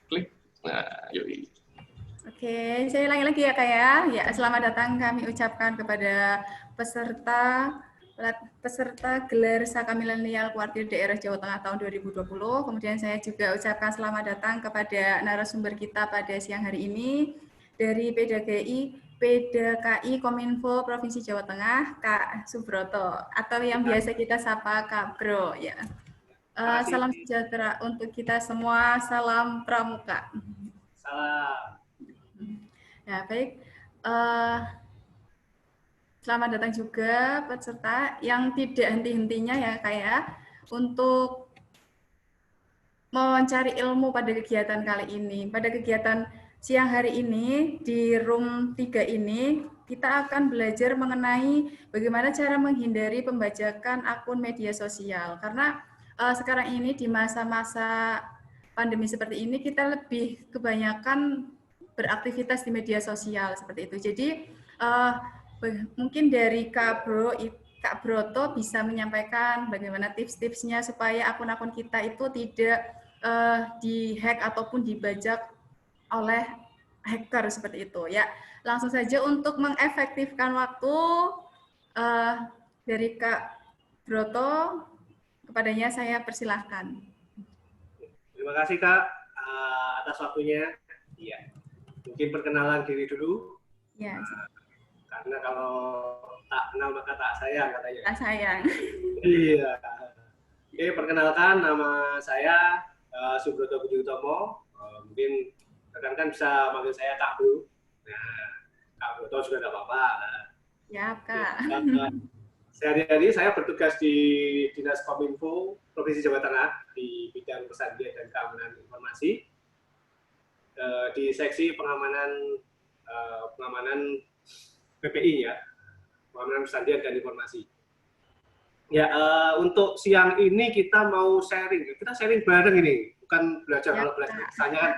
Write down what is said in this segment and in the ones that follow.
klik. Nah, yuk. Oke, saya ulangi lagi ya Kak ya. Ya, selamat datang kami ucapkan kepada peserta gelar Saka Milenial Kuartir Daerah Jawa Tengah tahun 2020. Kemudian saya juga ucapkan selamat datang kepada narasumber kita pada siang hari ini dari PDKI Kominfo Provinsi Jawa Tengah, Kak Subroto, atau yang biasa kita sapa Kak Bro ya. Salam sejahtera untuk kita semua, salam pramuka. Salam. Ya, baik. Selamat datang juga peserta yang tidak henti-hentinya ya Kak ya, untuk mencari ilmu pada kegiatan kali ini. Pada kegiatan siang hari ini di room 3 ini, kita akan belajar mengenai bagaimana cara menghindari pembajakan akun media sosial. Karena sekarang ini di masa-masa pandemi seperti ini, kita lebih kebanyakan beraktivitas di media sosial seperti itu. Jadi mungkin dari Kak Broto bisa menyampaikan bagaimana tips-tipsnya supaya akun-akun kita itu tidak dihack ataupun dibajak oleh hacker seperti itu ya. Langsung saja untuk mengefektifkan waktu dari Kak Broto, kepadanya saya persilahkan. Terima kasih Kak atas waktunya. Iya. Mungkin perkenalan diri dulu. Ya. Karena kalau tak kenal maka tak sayang katanya. Tak sayang. Iya. Oke, perkenalkan nama saya Subroto Budi Utomo. Mungkin rekan-rekan bisa manggil saya Kak Bro. Nah, Kak Broto juga tidak apa-apa. Ya, Kak. Sehari-hari saya bertugas di Dinas Kominfo Provinsi Jawa Tengah di bidang pesandian dan keamanan informasi di seksi pengamanan PPI ya, pengamanan pesandian dan informasi. Ya, untuk siang ini kita mau sharing. Kita sharing bareng ini, bukan belajar. Ya, kalau belajar misalnya kan,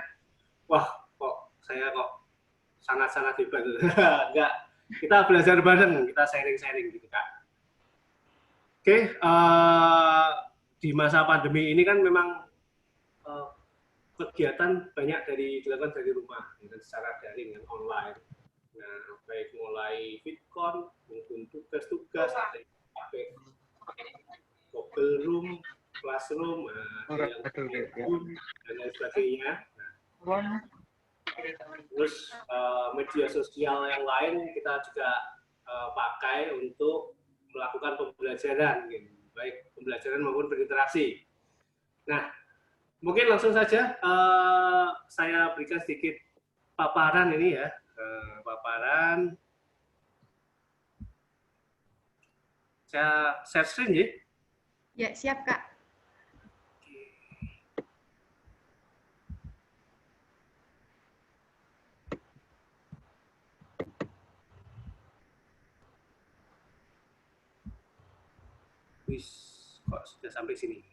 wah kok saya kok sangat-sangat hebat. Enggak, kita belajar bareng, kita sharing-sharing gitu Kak. Oke, di masa pandemi ini kan memang kegiatan banyak dilakukan dari rumah, secara daring dan online. Nah, baik mulai Vidcon maupun tugas-tugas, Google Room, Classroom, dan lain sebagainya. Nah, terus media sosial yang lain kita juga pakai untuk melakukan pembelajaran, baik pembelajaran maupun berinteraksi. Nah, mungkin langsung saja saya berikan sedikit paparan ini ya, paparan. Saya share screen ya? Ya, siap Kak. Wis, kok sudah sampai sini?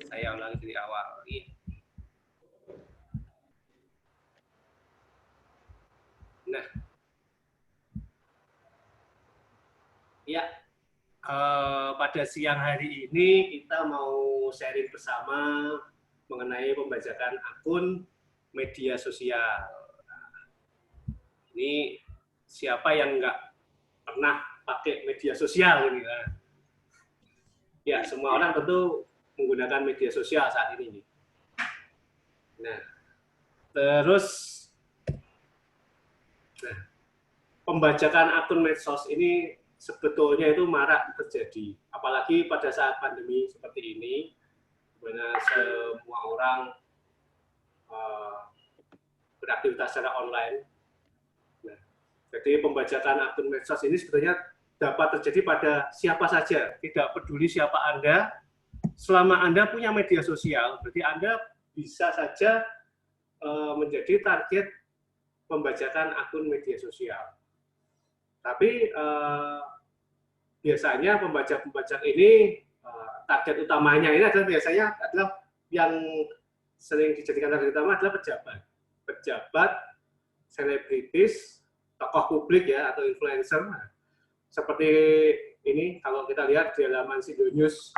Saya ulangi dari awal. Nah, ya, pada siang hari ini kita mau sharing bersama mengenai pembajakan akun media sosial. Nah, ini siapa yang nggak pernah pakai media sosial ini kan? Ya, semua orang tentu menggunakan media sosial saat ini. Nah, terus pembajakan akun medsos ini sebetulnya itu marak terjadi, apalagi pada saat pandemi seperti ini, di mana semua orang beraktivitas secara online. Nah, jadi pembajakan akun medsos ini sebetulnya dapat terjadi pada siapa saja, tidak peduli siapa Anda, selama Anda punya media sosial, berarti Anda bisa saja menjadi target pembajakan akun media sosial. Tapi biasanya pembajak-pembajak ini target utamanya ini biasanya adalah yang sering dijadikan target utama adalah pejabat, selebritis, tokoh publik ya atau influencer. Seperti ini kalau kita lihat di halaman Sindo News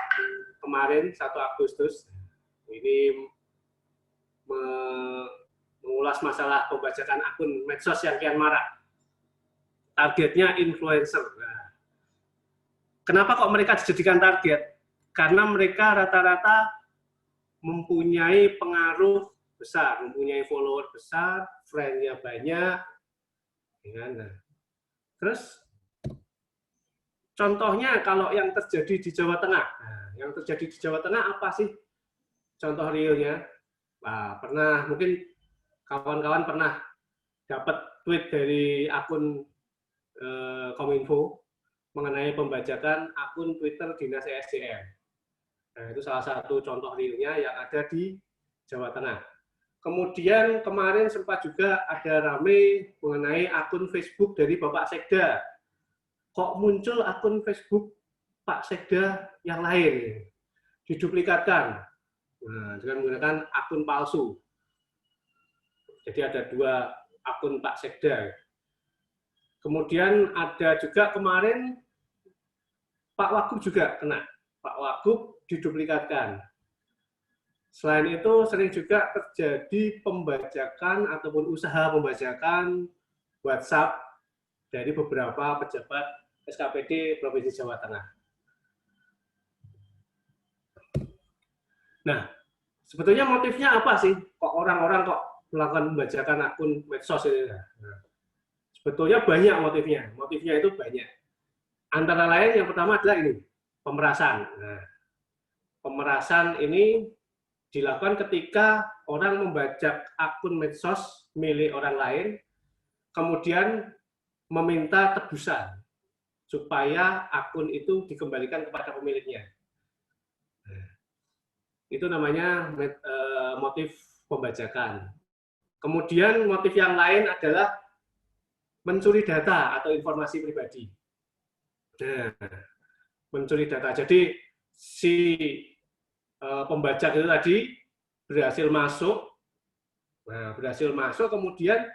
kemarin 1 Agustus ini mengulas masalah pembajakan akun medsos yang kian marak. Targetnya influencer. Nah, kenapa kok mereka dijadikan target? Karena mereka rata-rata mempunyai pengaruh besar, mempunyai follower besar, friend-nya banyak. Nah, terus contohnya kalau yang terjadi di Jawa Tengah. Nah, yang terjadi di Jawa Tengah apa sih contoh realnya? Nah, pernah mungkin kawan-kawan pernah dapat tweet dari akun Kominfo mengenai pembajakan akun Twitter Dinas ESDM. Nah, itu salah satu contoh realnya yang ada di Jawa Tengah. Kemudian kemarin sempat juga ada rame mengenai akun Facebook dari Bapak Sekda. Kok muncul akun Facebook Pak Sekda yang lain? Diduplikatkan. Nah, dengan menggunakan akun palsu. Jadi ada 2 akun Pak Sekda. Kemudian ada juga kemarin Pak Wagub juga kena. Pak Wagub diduplikatkan. Selain itu sering juga terjadi pembajakan ataupun usaha pembajakan WhatsApp dari beberapa pejabat SKPD Provinsi Jawa Tengah. Nah, sebetulnya motifnya apa sih? Kok orang-orang kok melakukan pembajakan akun medsos ini? Nah, sebetulnya banyak motifnya. Motifnya itu banyak. Antara lain yang pertama adalah ini, pemerasan. Nah, pemerasan ini dilakukan ketika orang membajak akun medsos milik orang lain, kemudian meminta tebusan supaya akun itu dikembalikan kepada pemiliknya. Nah, itu namanya motif pembajakan. Kemudian motif yang lain adalah mencuri data atau informasi pribadi. Nah, mencuri data. Jadi si pembajak itu tadi berhasil masuk, kemudian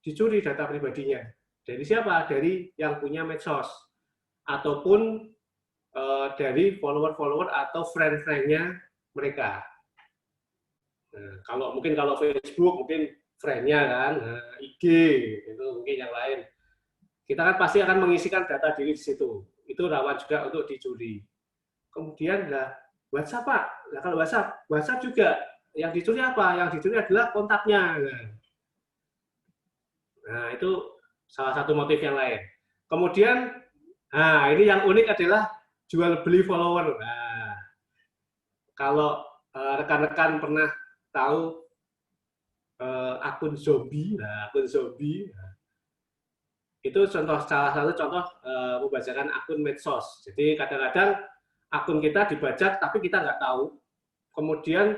dicuri data pribadinya. Dari siapa? Dari yang punya medsos ataupun dari follower-follower atau friend-friend-nya mereka. Nah, kalau Facebook mungkin friend-nya kan, IG itu mungkin yang lain. Kita kan pasti akan mengisikan data diri di situ. Itu rawan juga untuk dicuri. Kemudian WhatsApp, Pak. Nah, kalau WhatsApp juga yang dicuri apa? Yang dicuri adalah kontaknya. Nah, itu salah satu motif yang lain. Kemudian, ini yang unik adalah jual beli follower. Nah, kalau rekan-rekan pernah tahu akun zombie, itu salah satu contoh pembajakan akun medsos. Jadi kadang-kadang akun kita dibajak tapi kita nggak tahu, kemudian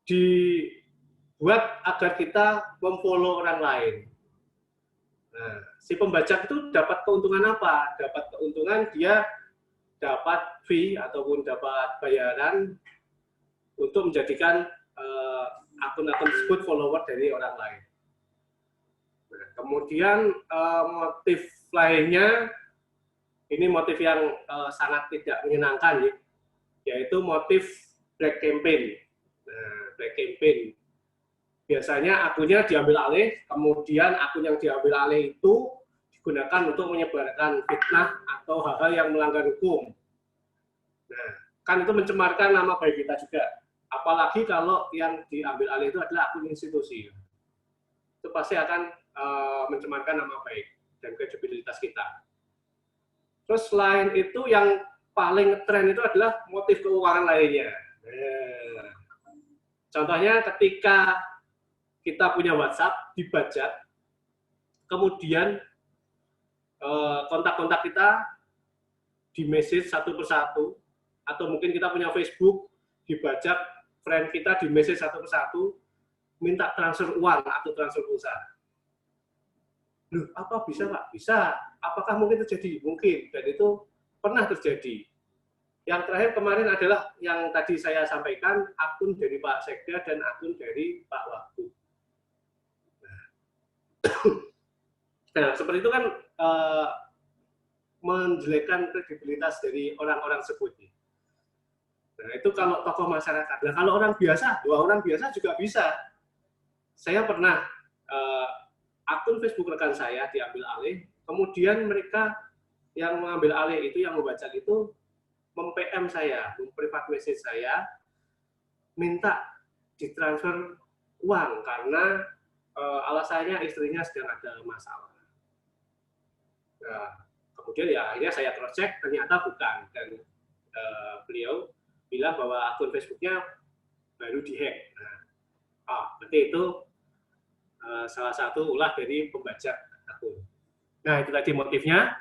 dibuat agar kita memfollow orang lain. Nah, si pembajak itu dapat keuntungan apa? Dapat keuntungan dia dapat fee ataupun dapat bayaran untuk menjadikan akun-akun tersebut follower dari orang lain. Nah, kemudian motif lainnya, ini motif yang sangat tidak menyenangkan, yaitu motif black campaign. Nah, black campaign. Biasanya akunnya diambil alih, kemudian akun yang diambil alih itu digunakan untuk menyebarkan fitnah atau hal-hal yang melanggar hukum. Nah, kan itu mencemarkan nama baik kita juga. Apalagi kalau yang diambil alih itu adalah akun institusi. Itu pasti akan mencemarkan nama baik dan kredibilitas kita. Terus selain itu yang paling tren itu adalah motif keuangan lainnya. Contohnya ketika kita punya WhatsApp dibajak, kemudian kontak-kontak kita di message satu persatu, atau mungkin kita punya Facebook dibajak, friend kita di message satu persatu, minta transfer uang atau transfer pulsa. Loh, apa bisa, Pak? Bisa. Apakah mungkin terjadi? Mungkin. Dan itu pernah terjadi. Yang terakhir kemarin adalah yang tadi saya sampaikan, akun dari Pak Sekda dan akun dari Pak Wagub. Nah, seperti itu kan menjelekkan kredibilitas dari orang-orang tersebut. Nah, itu kalau tokoh masyarakat. Nah, kalau orang biasa, 2 orang biasa juga bisa. Saya pernah akun Facebook rekan saya diambil alih, kemudian mereka yang mengambil alih itu, yang membaca itu, mem-PM saya, mem-private message saya, minta ditransfer uang karena alasannya istrinya sedang ada masalah. Nah, kemudian ya akhirnya saya cross check, ternyata bukan, dan beliau bilang bahwa akun Facebooknya baru dihack. Nah, berarti itu salah satu ulah dari pembajak akun. Nah, itu tadi motifnya,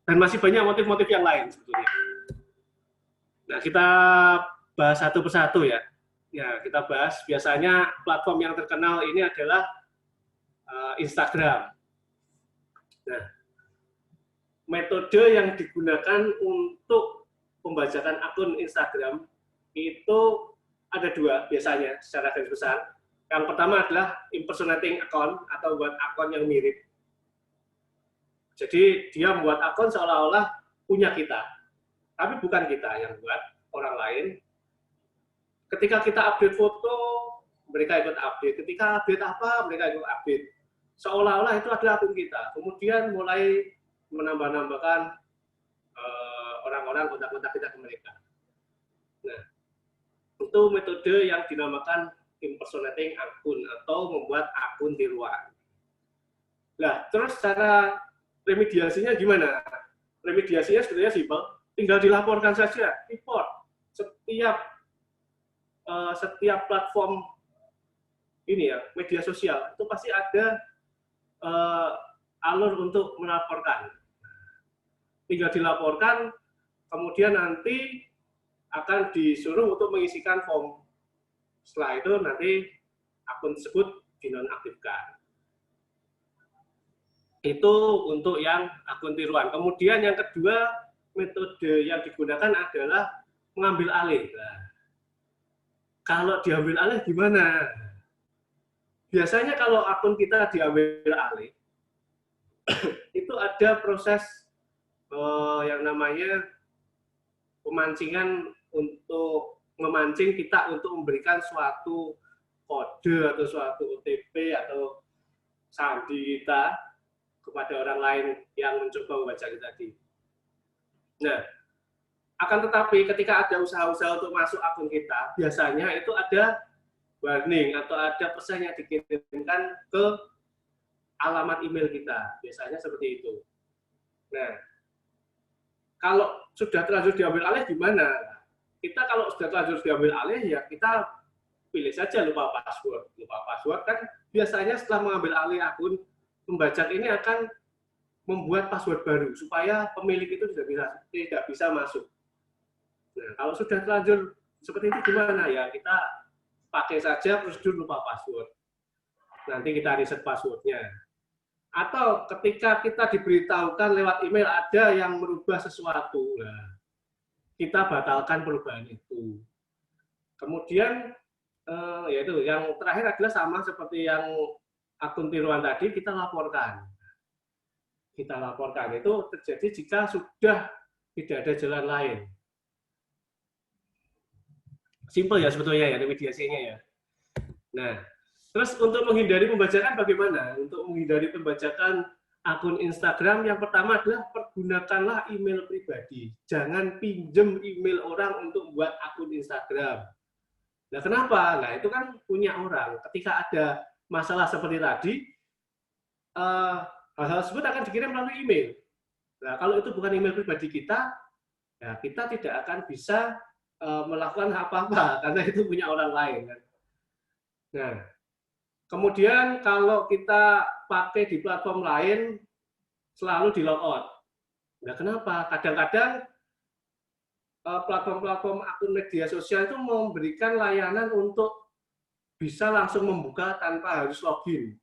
dan masih banyak motif-motif yang lain sebetulnya. Nah, kita bahas satu persatu ya. Ya, kita bahas biasanya platform yang terkenal ini adalah Instagram. Nah, metode yang digunakan untuk pembajakan akun Instagram itu ada 2 biasanya secara garis besar. Yang pertama adalah impersonating account atau buat akun yang mirip. Jadi dia membuat akun seolah-olah punya kita, tapi bukan kita yang buat, orang lain. Ketika kita update foto, mereka ikut update. Ketika update apa, mereka ikut update. Seolah-olah itu adalah akun kita. Kemudian mulai menambah-nambahkan orang-orang kontak-kontak kita ke mereka. Nah, itu metode yang dinamakan impersonating akun atau membuat akun tiruan. Nah, terus cara remediasinya gimana? Remediasinya sebenarnya simpel, tinggal dilaporkan saja, report. Setiap platform ini ya, media sosial itu pasti ada alur untuk melaporkan. Tinggal dilaporkan, kemudian nanti akan disuruh untuk mengisikan form. Setelah itu nanti akun tersebut dinonaktifkan. Itu untuk yang akun tiruan. Kemudian yang kedua, metode yang digunakan adalah mengambil alih. Nah, kalau diambil alih gimana? Biasanya kalau akun kita diambil alih, itu ada proses yang namanya pemancingan untuk memancing kita untuk memberikan suatu kode atau suatu OTP atau sandi kita kepada orang lain yang mencoba membaca kita tadi. Nah, akan tetapi ketika ada usaha-usaha untuk masuk akun kita, biasanya itu ada warning atau ada pesan yang dikirimkan ke alamat email kita. Biasanya seperti itu. Nah, kalau sudah terlanjur diambil alih gimana? Kita kalau sudah terlanjur diambil alih, ya kita pilih saja lupa password. Lupa password kan biasanya setelah mengambil alih akun, pembajak ini akan membuat password baru supaya pemilik itu tidak bisa masuk. Nah, kalau sudah terlanjur seperti itu gimana? Ya kita pakai saja prosedur lupa password. Nanti kita reset passwordnya. Atau ketika kita diberitahukan lewat email ada yang merubah sesuatu, nah, kita batalkan perubahan itu. Kemudian, yaitu yang terakhir adalah sama seperti yang akun tiruan tadi, kita laporkan. Kita laporkan itu terjadi jika sudah tidak ada jalan lain. Simpel ya sebetulnya ya remediasinya ya. Nah, terus untuk menghindari pembajakan bagaimana? Untuk menghindari pembajakan akun Instagram, yang pertama adalah pergunakanlah email pribadi. Jangan pinjem email orang untuk buat akun Instagram. Nah, kenapa? Nah, itu kan punya orang. Ketika ada masalah seperti tadi, hal-hal tersebut akan dikirim melalui email. Nah, kalau itu bukan email pribadi kita, ya kita tidak akan bisa melakukan apa-apa karena itu punya orang lain. Nah, kemudian kalau kita pakai di platform lain, selalu di logout. Nah, kenapa? Kadang-kadang platform-platform akun media sosial itu memberikan layanan untuk bisa langsung membuka tanpa harus login.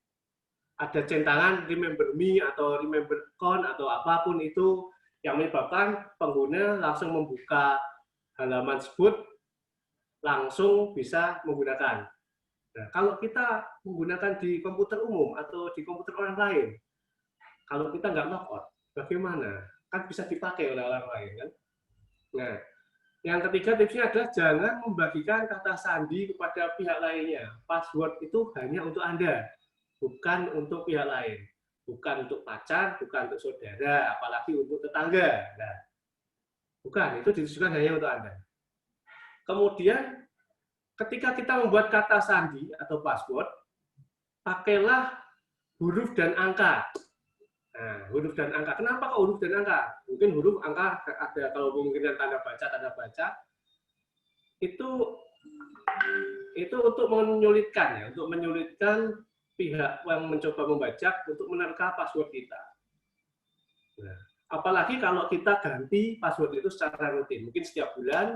Ada centangan remember me atau remember account atau apapun itu yang menyebabkan pengguna langsung membuka halaman tersebut, langsung bisa menggunakan. Nah, kalau kita menggunakan di komputer umum atau di komputer orang lain, kalau kita nggak logout, bagaimana? Kan bisa dipakai oleh orang lain, kan? Nah, Yang ketiga tipsnya adalah jangan membagikan kata sandi kepada pihak lainnya. Password itu hanya untuk Anda, bukan untuk pihak lain. Bukan untuk pacar, bukan untuk saudara, apalagi untuk tetangga. Nah, bukan, itu ditujukan hanya untuk Anda. Kemudian, ketika kita membuat kata sandi atau password, pakailah huruf dan angka. Nah, huruf dan angka. Kenapa kok huruf dan angka? Mungkin huruf, angka ada, kalau mungkin tanda baca, itu untuk menyulitkan ya, untuk menyulitkan pihak yang mencoba membajak untuk menerka password kita. Nah, apalagi kalau kita ganti password itu secara rutin, mungkin setiap bulan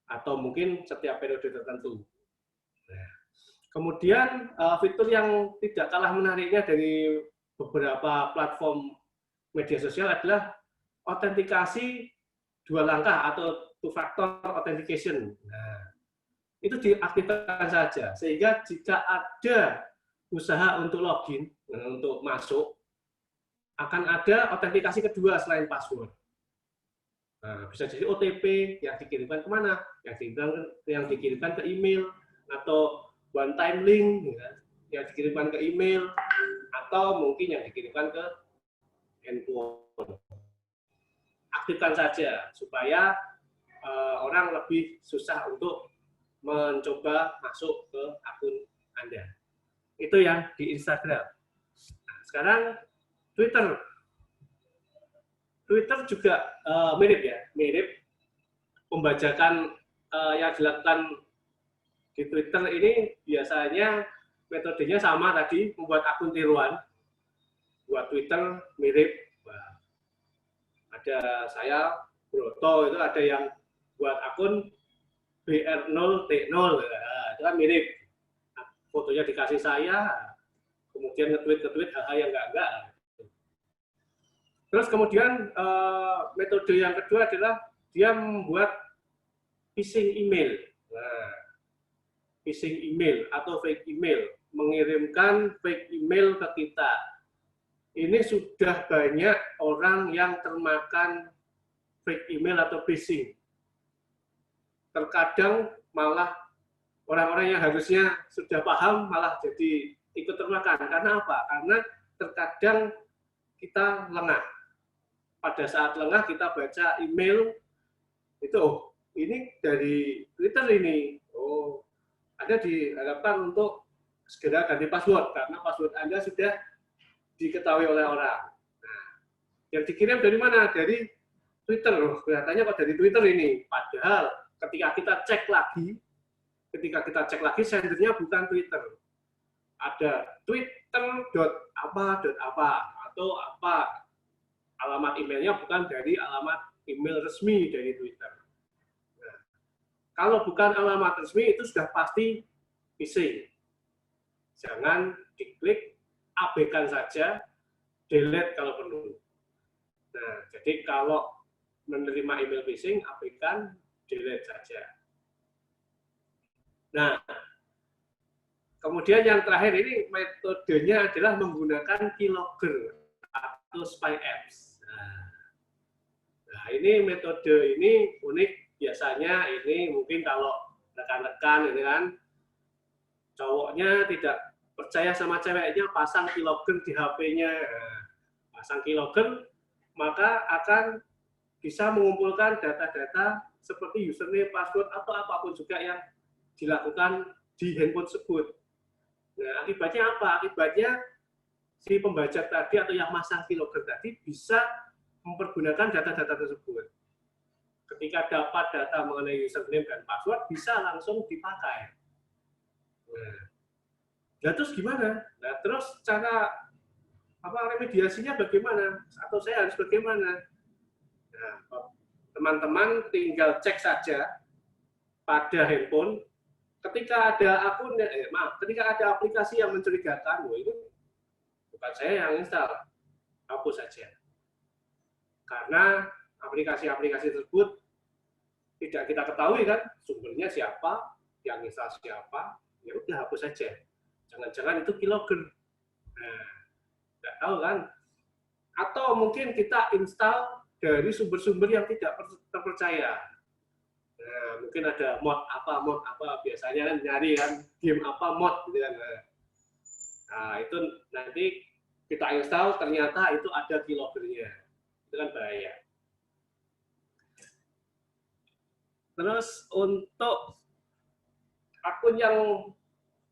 atau mungkin setiap periode tertentu. Nah, kemudian fitur yang tidak kalah menariknya dari beberapa platform media sosial adalah autentikasi 2 langkah atau two-factor authentication. Nah, itu diaktifkan saja, sehingga jika ada usaha untuk login, untuk masuk, akan ada autentikasi kedua selain password. Nah, bisa jadi OTP yang dikirimkan kemana? Yang dikirimkan ke email, atau one time link yang dikirimkan ke email, atau mungkin yang dikirimkan ke handphone. Aktifkan saja supaya orang lebih susah untuk mencoba masuk ke akun Anda. Itu yang di Instagram. Nah, sekarang Twitter. Twitter juga mirip pembajakan yang dilakukan di Twitter ini biasanya metodenya sama tadi, membuat akun tiruan. Buat Twitter mirip, ada saya Broto, itu ada yang buat akun BR0T0, itu kan mirip. Nah, fotonya dikasih saya, kemudian nge-tweet hal-hal yang enggak. Terus kemudian metode yang kedua adalah dia membuat phishing email. Nah, phishing email atau fake email, mengirimkan fake email ke kita. Ini sudah banyak orang yang termakan fake email atau phishing. Terkadang malah orang-orang yang harusnya sudah paham malah jadi ikut termakan. Karena apa? Karena terkadang kita lengah. Pada saat lengah kita baca email, itu ini dari Twitter ini. Anda diharapkan untuk segera ganti password, karena password Anda sudah diketahui oleh orang. Nah, yang dikirim dari mana? Dari Twitter. Kelihatannya kok dari Twitter ini. Padahal ketika kita cek lagi, sendernya bukan Twitter. Ada twitter.apa atau apa. Alamat emailnya bukan dari alamat email resmi dari Twitter. Nah, kalau bukan alamat resmi itu sudah pasti phishing. Jangan diklik, abaikan saja, delete kalau perlu. Nah, jadi kalau menerima email phishing, abaikan, delete saja. Nah, kemudian yang terakhir ini metodenya adalah menggunakan keylogger atau spy apps. Nah, ini metode ini unik. Biasanya ini mungkin kalau rekan-rekan ini kan cowoknya tidak percaya sama ceweknya, pasang keylogger di HP-nya. Nah, pasang keylogger, maka akan bisa mengumpulkan data-data seperti username, password, atau apapun juga yang dilakukan di handphone tersebut. Nah, akibatnya apa? Akibatnya si pembajak tadi atau yang masang keylogger tadi bisa mempergunakan data-data tersebut. Ketika dapat data mengenai username dan password, bisa langsung dipakai. Nah, terus gimana? Nah, terus cara remediasinya bagaimana? Atau saya harus bagaimana? Nah, teman-teman tinggal cek saja pada handphone. Ketika ada ketika ada aplikasi yang mencurigakan, itu bukan saya yang install, hapus saja. Karena aplikasi-aplikasi tersebut tidak kita ketahui kan sumbernya siapa, yang install siapa, ya udah hapus saja. Jangan-jangan itu keylogger. Nah, nggak tahu kan? Atau mungkin kita install dari sumber-sumber yang tidak terpercaya. Nah, mungkin ada mod apa, biasanya kan nyari kan game apa mod gitu kan. Nah, itu nanti kita install ternyata itu ada keyloggernya. Itu kan bahaya. Terus untuk akun yang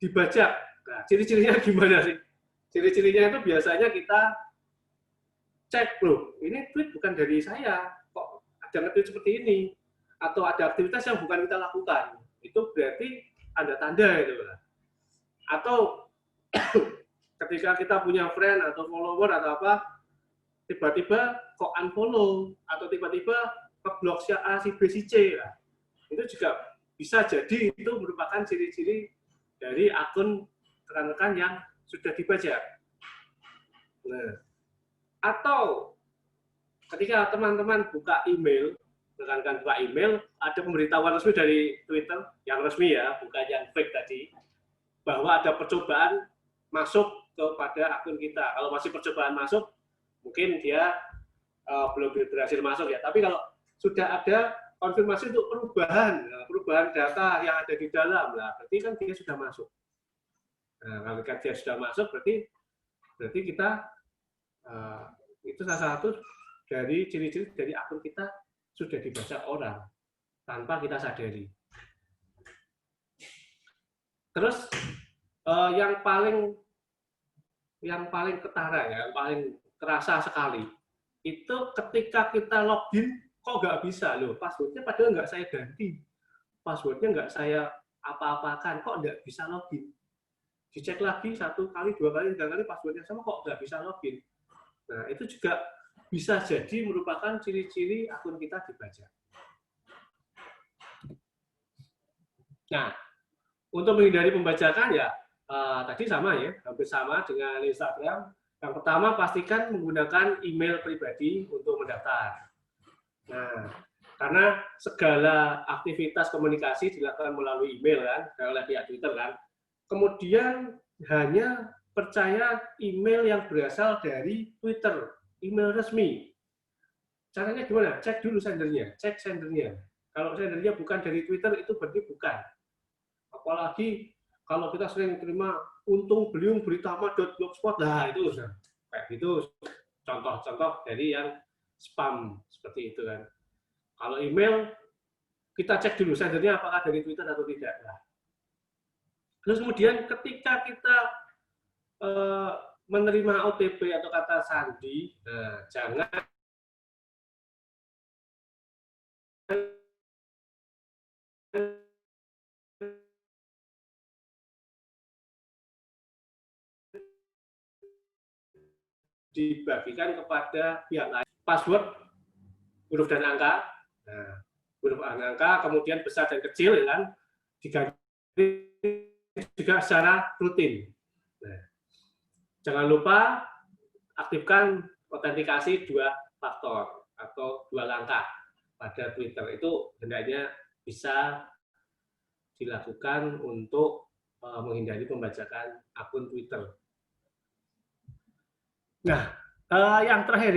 dibajak, nah ciri-cirinya gimana sih? Ciri-cirinya itu biasanya kita cek, loh, ini tweet bukan dari saya, kok ada nge-tweet seperti ini, atau ada aktivitas yang bukan kita lakukan, itu berarti ada tanda itu. Atau ketika kita punya friend atau follower atau apa, tiba-tiba kok unfollow, atau tiba-tiba ngeblok si A, si B, si C, lah. Itu juga bisa jadi itu merupakan ciri-ciri dari akun rekan-rekan yang sudah dibajak. Nah, atau ketika teman-teman buka email, rekan-rekan buka email, ada pemberitahuan resmi dari Twitter, yang resmi ya, bukan yang fake tadi, bahwa ada percobaan masuk kepada akun kita. Kalau masih percobaan masuk, mungkin dia belum berhasil masuk ya. Tapi kalau sudah ada konfirmasi untuk perubahan data yang ada di dalam, lah, berarti kan dia sudah masuk. Nah, kalau dia sudah masuk, berarti kita itu salah satu dari ciri-ciri dari akun kita sudah dibaca orang tanpa kita sadari. Terus yang paling ketara ya, yang paling terasa sekali itu ketika kita login kok nggak bisa loh, passwordnya padahal nggak saya ganti, passwordnya nggak saya apa-apakan, kok nggak bisa login. Dicek lagi 1 kali, 2 kali, 3 kali passwordnya sama kok nggak bisa login. Nah, itu juga bisa jadi merupakan ciri-ciri akun kita dibaca. Nah, untuk menghindari pembajakan ya tadi sama ya, hampir sama dengan Instagram. Yang pertama pastikan menggunakan email pribadi untuk mendaftar. Nah, karena segala aktivitas komunikasi dilakukan melalui email kan, oleh pihak Twitter kan. Kemudian hanya percaya email yang berasal dari Twitter, email resmi. Caranya gimana? Cek dulu sendernya, cek sendernya. Kalau sendernya bukan dari Twitter, itu berarti bukan. Apalagi kalau kita sering terima untung beliung beritama.blogspot, nah itu kayak gitu. Contoh-contoh dari yang spam seperti itu kan. Kalau email, kita cek dulu sendernya apakah dari Twitter atau tidak. Nah. Terus kemudian ketika kita menerima OTP atau kata sandi, nah, jangan dibagikan kepada pihak lain. Password huruf dan angka, nah, huruf dan angka, kemudian besar dan kecil, ya kan, diganti juga secara rutin. Nah, jangan lupa aktifkan autentikasi 2 faktor atau 2 langkah pada Twitter. Itu hendaknya bisa dilakukan untuk menghindari pembajakan akun Twitter. Nah, yang terakhir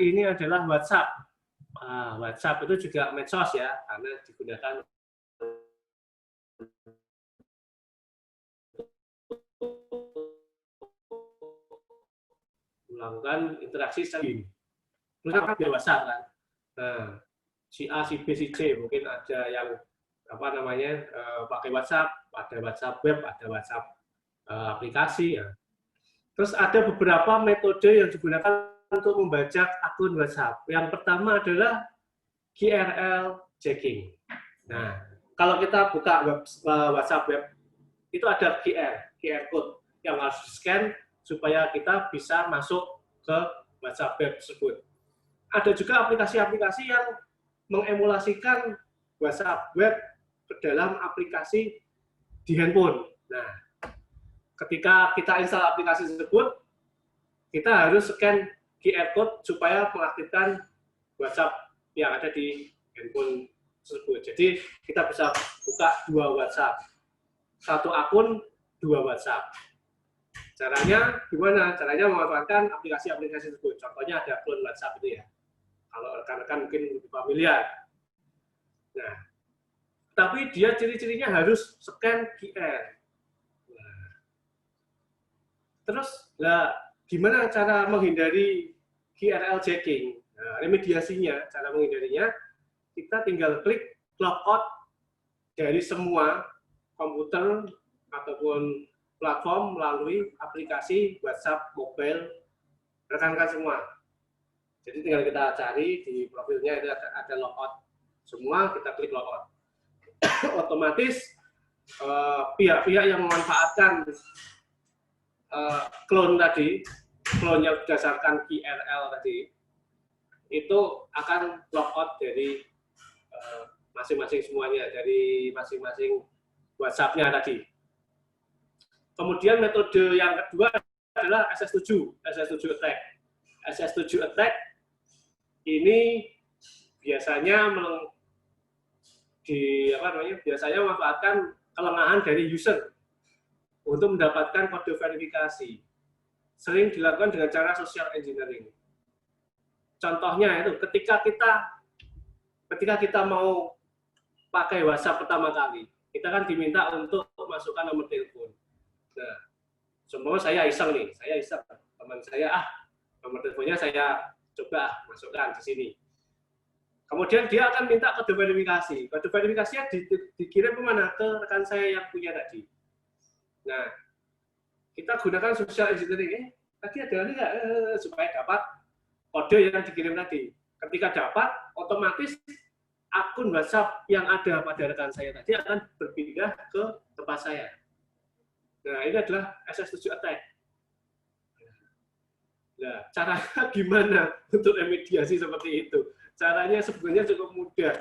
ini adalah WhatsApp. WhatsApp itu juga medsos ya, karena digunakan melakukan interaksi saling. Terus kan ada WhatsApp kan. Nah, si A, si B, si C mungkin ada yang pakai WhatsApp, ada WhatsApp web, ada WhatsApp aplikasi ya. Terus ada beberapa metode yang digunakan untuk membajak akun WhatsApp. Yang pertama adalah QRL checking. Nah, kalau kita buka WhatsApp web, itu ada QR code yang harus di-scan supaya kita bisa masuk ke WhatsApp web tersebut. Ada juga aplikasi-aplikasi yang mengemulasikan WhatsApp web ke dalam aplikasi di handphone. Nah, ketika kita install aplikasi tersebut, kita harus scan QR code supaya mengaktifkan WhatsApp yang ada di handphone tersebut. Jadi kita bisa buka 2 WhatsApp, 1 akun, 2 WhatsApp. Caranya gimana? Caranya memanfaatkan aplikasi-aplikasi tersebut. Contohnya ada clone WhatsApp itu ya. Kalau rekan-rekan mungkin lebih familiar. Nah, tapi dia ciri-cirinya harus scan QR. Nah, terus, gimana cara menghindari QRL jacking? Nah, remediasinya, cara menghindarinya, kita tinggal klik logout dari semua komputer ataupun platform melalui aplikasi WhatsApp mobile rekan-rekan semua. Jadi tinggal kita cari di profilnya itu ada logout semua, kita klik logout. Otomatis pihak-pihak yang memanfaatkan clone tadi, clone yang berdasarkan QRL tadi, itu akan logout dari masing-masing semuanya, dari masing-masing WhatsApp-nya tadi. Kemudian metode yang kedua adalah SS7 attack. SS7 attack ini biasanya biasanya memanfaatkan kelengahan dari user untuk mendapatkan kode verifikasi. Sering dilakukan dengan cara social engineering. Contohnya itu ketika kita mau pakai WhatsApp pertama kali, kita kan diminta untuk masukkan nomor telepon. Nah, semua saya iseng, teman saya nomor teleponnya saya coba masukkan di sini. Kemudian dia akan minta kode verifikasi. Kode verifikasinya dikirim kemana? Ke rekan saya yang punya tadi. Nah, kita gunakan social engineering. Tadi ada nggak supaya dapat kode yang dikirim tadi. Ketika dapat, otomatis akun WhatsApp yang ada pada rekan saya tadi akan berpindah ke tempat saya. Nah, ini adalah SS7 attack. Nah, caranya gimana untuk remediasi seperti itu? Caranya sebenarnya cukup mudah.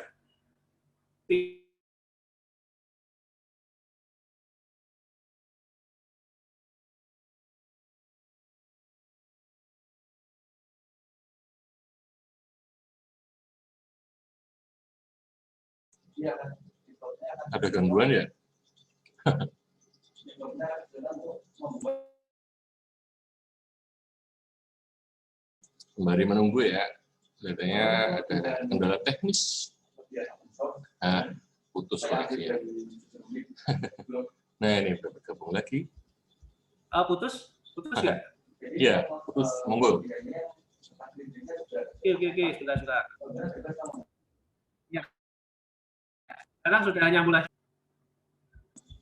Ada gangguan ya? Sembari menunggu ya, kelihatannya ada kendala teknis. Putus lagi ya. Nah ini bergabung lagi. Putus ya? Iya, putus. Monggo. Oke, sebentar. Ya. Sekarang sudah nyambung lagi.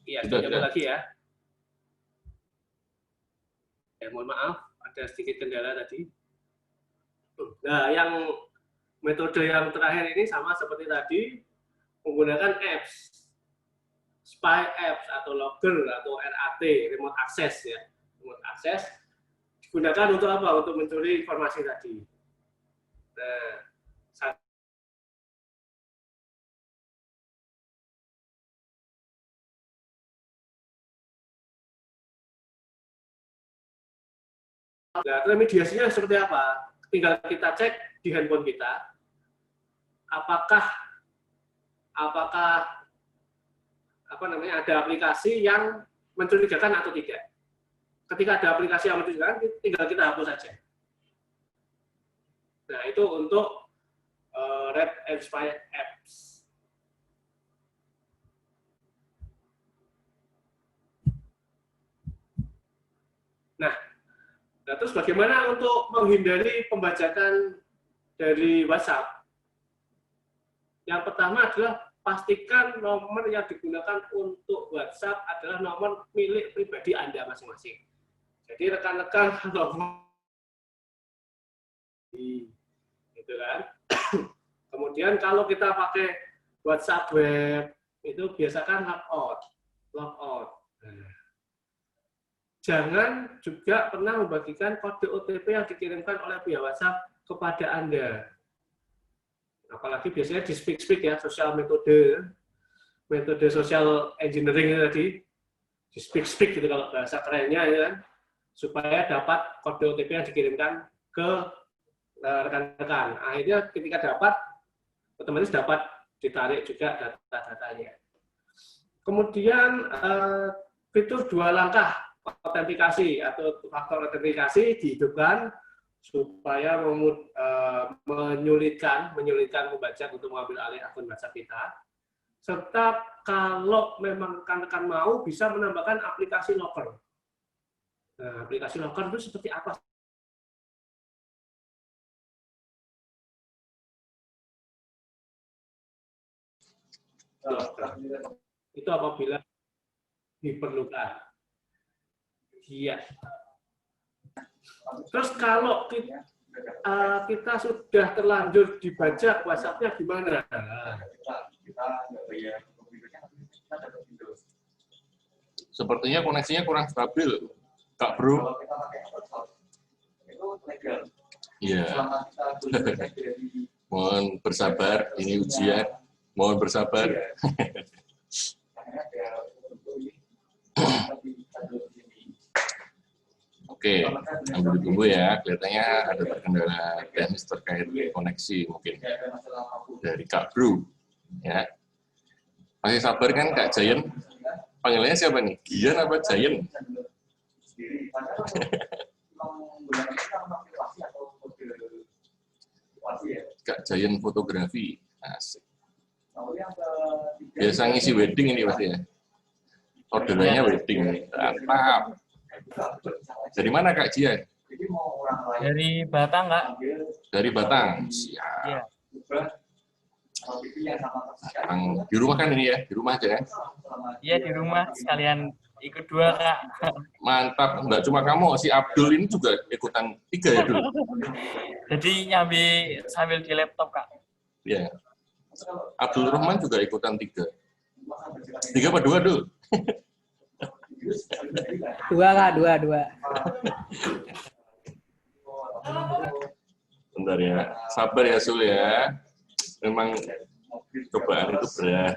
Iya, sudah nyambung lagi ya. Mohon maaf, ada sedikit kendala tadi. Nah, yang metode yang terakhir ini sama seperti tadi, menggunakan apps, spy apps atau logger atau RAT, remote access ya. Remote access digunakan untuk apa? Untuk mencuri informasi tadi. Nah, remediasinya seperti apa? Tinggal kita cek di handphone kita, apakah ada aplikasi yang mencurigakan atau tidak. Ketika ada aplikasi yang mencurigakan, tinggal kita hapus saja. Nah, itu untuk Red and Spy apps. Nah, terus bagaimana untuk menghindari pembajakan dari WhatsApp? Yang pertama adalah pastikan nomor yang digunakan untuk WhatsApp adalah nomor milik pribadi Anda masing-masing. Jadi rekan-rekan gitu kan. Kemudian kalau kita pakai WhatsApp web itu biasakan logout. Jangan juga pernah membagikan kode OTP yang dikirimkan oleh pihak WhatsApp kepada Anda. Apalagi biasanya di speak ya, metode social engineering tadi, di speak gitu kalau bahasa kerennya ya kan, supaya dapat kode OTP yang dikirimkan ke rekan-rekan. Akhirnya ketika dapat, otomatis dapat ditarik juga data-datanya. Kemudian fitur 2 langkah autentikasi atau faktor autentikasi dihidupkan supaya menyulitkan pembaca untuk mengambil alih akun WhatsApp kita. Serta kalau memang rekan-rekan mau bisa menambahkan aplikasi locker. Nah, aplikasi locker itu seperti apa? Itu apabila diperlukan. Iya. Terus kalau kita sudah terlanjur dibaca WhatsApp-nya gimana? Sepertinya koneksinya kurang stabil, Kak Bro. Iya. Mohon bersabar, ini ujian. Mohon bersabar. Oke, sambil ditunggu ya. Kelihatannya ada terkendala teknis terkait koneksi mungkin dari Kak Bro. Ya. Masih sabar kan Kak Jayen? Panggilannya siapa nih? Gian apa Jayen? Kak Jayen fotografi. Asik. Biasa ngisi wedding ini pasti ya? Orderannya wedding. Mantap. Dari mana Kak Jian? Dari Batang, Kak. Dari Batang. Siap. Iya. Batang. Di rumah kan ini ya? Di rumah aja ya? Iya, di rumah sekalian ikut 2, Kak. Mantap. Enggak cuma kamu, si Abdul ini juga ikutan 3 ya dulu? Jadi nyambi sambil di laptop, Kak. Iya. Abdul Rahman juga ikutan 3. 3 apa 2 dulu? 2, Kak, 2. Bentar ya. Sabar ya Sul ya. Memang cobaan itu berat.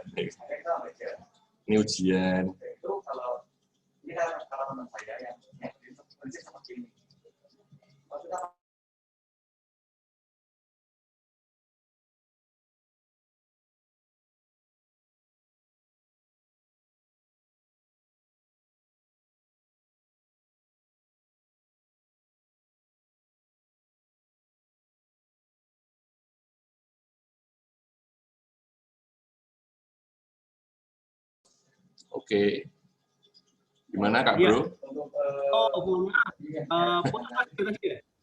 Ini ujian. Oke. Gimana Kak Iya. Bro? Oh, mohon maaf. Ya?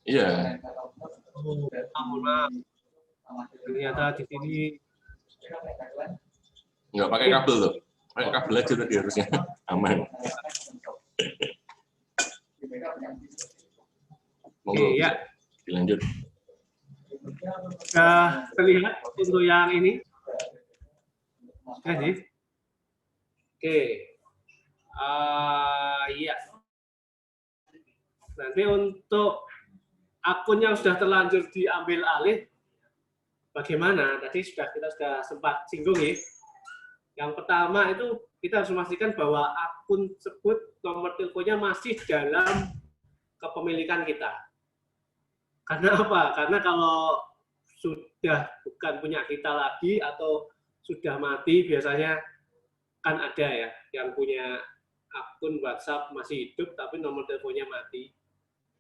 Iya. Mohon maaf. Ternyata di sini Nggak pakai kabel tuh. Pakai kabel aja tadi harusnya. Aman. Monggo. Iya. Dilanjut. Sudah terlihat untuk yang ini. Jadi, oke. Iya. Nanti untuk akun yang sudah terlanjur diambil alih, bagaimana? Tadi kita sudah sempat singgung ya. Yang pertama itu kita harus memastikan bahwa akun tersebut nomor teleponnya masih dalam kepemilikan kita. Karena apa? Karena kalau sudah bukan punya kita lagi atau sudah mati, biasanya kan ada ya yang punya akun WhatsApp masih hidup tapi nomor teleponnya mati.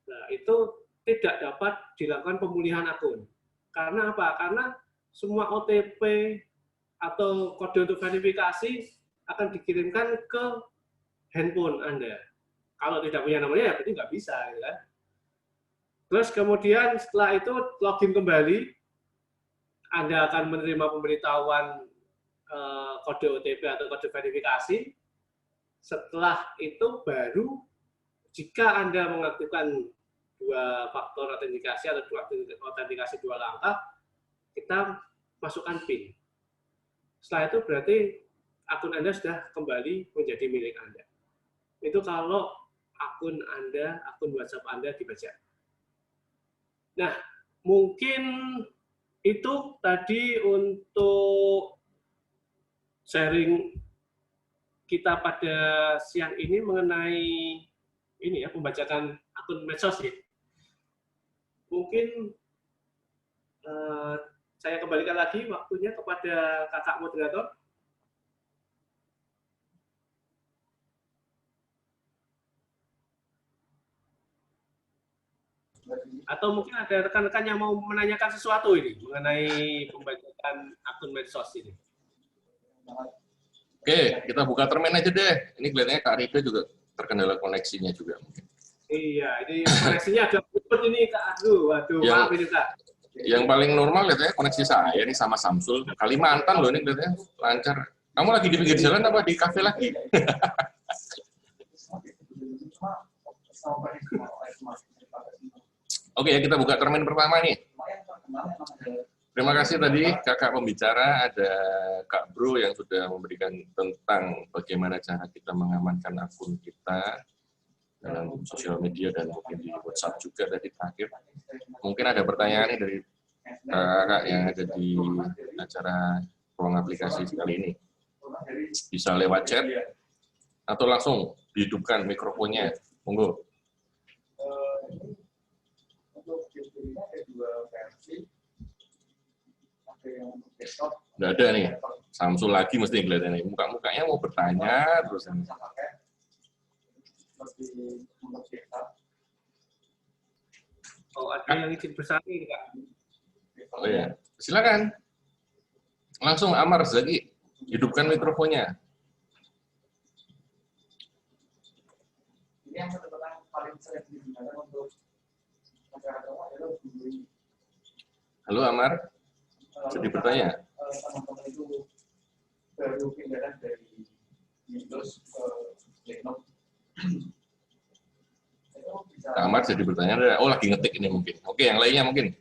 Nah, itu tidak dapat dilakukan pemulihan akun. Karena apa? Karena semua OTP atau kode untuk verifikasi akan dikirimkan ke handphone Anda. Kalau tidak punya nomornya ya berarti nggak bisa, ya kan? Terus kemudian setelah itu login kembali, Anda akan menerima pemberitahuan kode OTP atau kode verifikasi. Setelah itu baru jika Anda mengaktifkan 2 faktor autentikasi atau autentikasi 2 langkah, kita masukkan PIN. Setelah itu berarti akun Anda sudah kembali menjadi milik Anda. Itu kalau akun Anda, akun WhatsApp Anda dibaca. Nah, mungkin itu tadi untuk sharing kita pada siang ini mengenai ini ya, pembajakan akun medsos ya. Mungkin saya kembalikan lagi waktunya kepada kakak moderator. Atau mungkin ada rekan-rekan yang mau menanyakan sesuatu ini mengenai pembajakan akun medsos ini. Oke, kita buka termen aja deh. Ini kelihatannya Kak Rida juga terkendala koneksinya juga mungkin. Iya, ini koneksinya agak putus ini Kak. Waduh, maaf ini Kak. Yang paling normal kelihatannya koneksi saya ini sama Samsul. Kalimantan loh ini kelihatannya lancar. Kamu lagi di pinggir jalan apa di kafe lagi? Oke, ya kita buka termen pertama nih. Terima kasih tadi kakak pembicara, ada Kak Bro yang sudah memberikan tentang bagaimana cara kita mengamankan akun kita dalam sosial media dan mungkin di WhatsApp juga tadi terakhir. Mungkin ada pertanyaan nih dari kakak yang ada di acara ruang aplikasi kali ini. Bisa lewat chat atau langsung dihidupkan mikrofonnya. Monggo. Nggak ada nih. Samsul lagi mesti kelihatannya. Muka-mukanya mau bertanya terus. Oh, ada yang izin bersalin, Kak. Oh ya, silakan. Langsung Amar Zaki, hidupkan mikrofonnya. Ini yang paling sering digunakan untuk masyarakat adalah Google. Halo Amar, jadi bertanya. Teman-teman itu baru pindahan dari Windows ke Linux. Amar jadi bertanya, oh lagi ngetik ini mungkin. Oke, yang lainnya mungkin.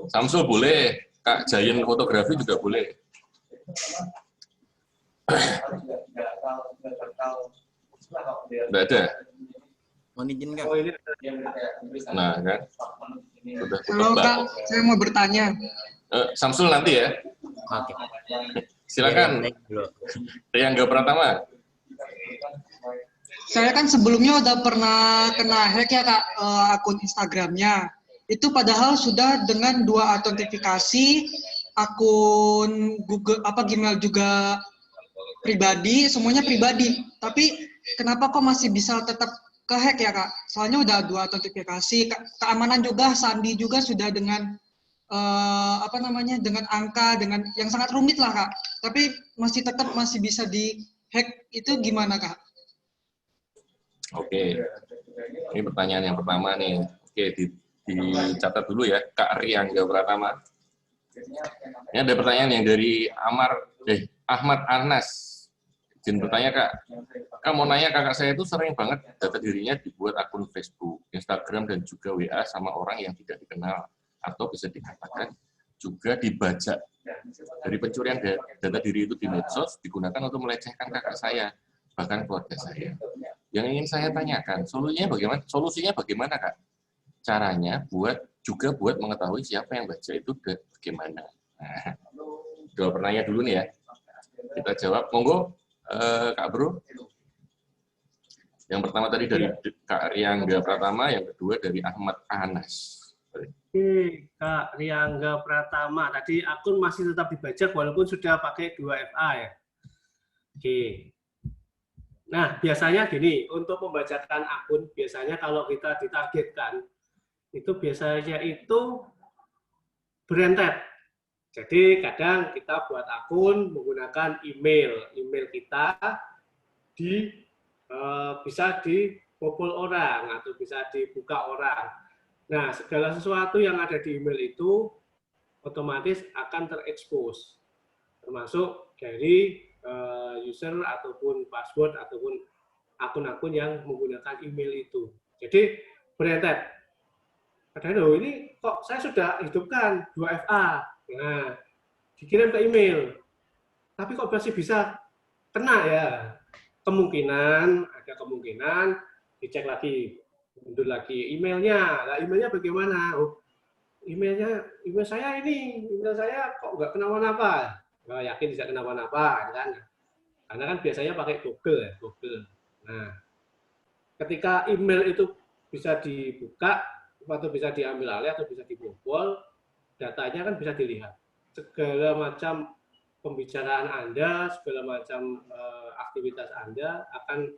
Samsul boleh, Kak Jayen fotografi juga boleh. Tidak ada. Mohon izin Kak. Nah kan. Sudah Halo Kak, saya mau bertanya. Samsul nanti ya. Oke. Silakan. Riyangga Pratama. Saya kan sebelumnya udah pernah kena hack ya Kak, akun Instagramnya. Itu padahal sudah dengan 2 autentifikasi, akun Google Gmail juga pribadi, semuanya pribadi. Tapi kenapa kok masih bisa tetap ke-hack ya Kak? Soalnya udah 2 autentifikasi, keamanan juga, sandi juga sudah dengan dengan angka, dengan yang sangat rumit lah Kak. Tapi masih bisa di-hack, itu gimana Kak? Oke, ini pertanyaan yang pertama nih. Oke, dicatat dulu ya, Kak Riyangga Pratama. Ini ada pertanyaan yang dari Ahmad Anas. Izin bertanya Kak, mau nanya kakak saya itu sering banget data dirinya dibuat akun Facebook, Instagram, dan juga WA sama orang yang tidak dikenal. Atau bisa dikatakan juga dibajak. Dari pencurian data diri itu di medsos digunakan untuk melecehkan kakak saya, bahkan keluarga saya. Yang ingin saya tanyakan, solusinya bagaimana Kak? Caranya buat mengetahui siapa yang baca itu bagaimana. Nah, 2 pertanyaan dulu nih ya. Kita jawab, monggo Kak Bro. Yang pertama tadi dari Kak Riyangga Pratama, yang kedua dari Ahmad Anas. Oke, Kak Riyangga Pratama. Tadi akun masih tetap dibajak walaupun sudah pakai 2FA ya. Oke. Nah, biasanya gini, untuk membacakan akun, biasanya kalau kita ditargetkan, itu biasanya itu berentet. Jadi, kadang kita buat akun menggunakan email kita bisa dibobol orang atau bisa dibuka orang. Nah, segala sesuatu yang ada di email itu otomatis akan terekspos, termasuk dari user ataupun password ataupun akun-akun yang menggunakan email itu. Jadi berentet. Padahal ini kok saya sudah hidupkan 2FA. Nah, dikirim ke email. Tapi kok masih bisa kena ya? Ada kemungkinan dicek lagi, mundur lagi emailnya. Nah, emailnya bagaimana? Oh, email saya kok nggak kenapa-napa. Nggak yakin bisa kenapa-napa, kan? Karena kan biasanya pakai Google. Nah, ketika email itu bisa dibuka atau bisa diambil alih atau bisa dibobol, datanya kan bisa dilihat. Segala macam pembicaraan Anda, segala macam aktivitas Anda akan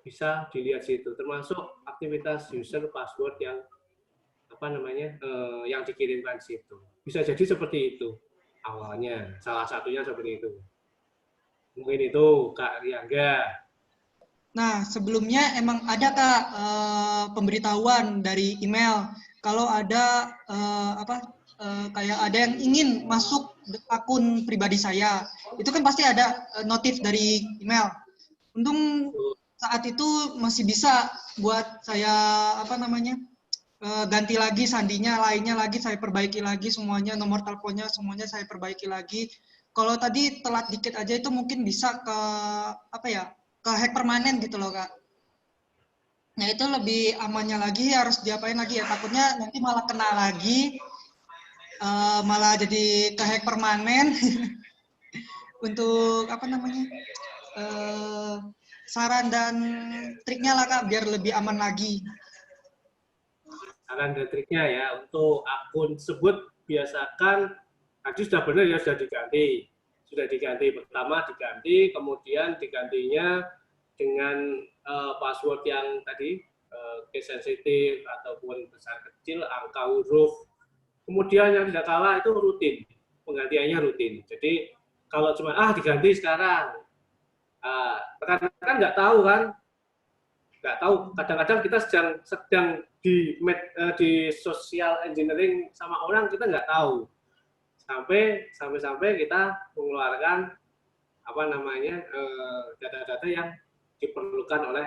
bisa dilihat situ, termasuk aktivitas user password yang yang dikirimkan situ. Bisa jadi seperti itu awalnya, salah satunya seperti itu. Mungkin itu Kak Riangga. Nah, sebelumnya emang ada Kak pemberitahuan dari email kalau ada kayak ada yang ingin masuk akun pribadi saya. Itu kan pasti ada notif dari email. Untung saat itu masih bisa buat saya ganti lagi sandinya, lainnya lagi saya perbaiki lagi semuanya, nomor teleponnya semuanya saya perbaiki lagi. Kalau tadi telat dikit aja itu mungkin bisa ke ke hack permanen gitu loh Kak. Nah itu lebih amannya lagi, harus diapain lagi ya, takutnya nanti malah kena lagi, malah jadi ke hack permanen. Untuk saran dan triknya lah Kak biar lebih aman lagi. Saran dan triknya ya, untuk akun tersebut biasakan tadi sudah benar ya, sudah diganti pertama diganti, kemudian digantinya dengan password yang tadi case sensitif ataupun besar kecil, angka huruf. Kemudian yang tidak kalah itu rutin, penggantiannya rutin. Jadi kalau cuma diganti sekarang, rekan-rekan nggak tahu kan, nggak tahu. Kadang-kadang kita sedang di social engineering sama orang, kita nggak tahu. Sampai kita mengeluarkan data-data yang diperlukan oleh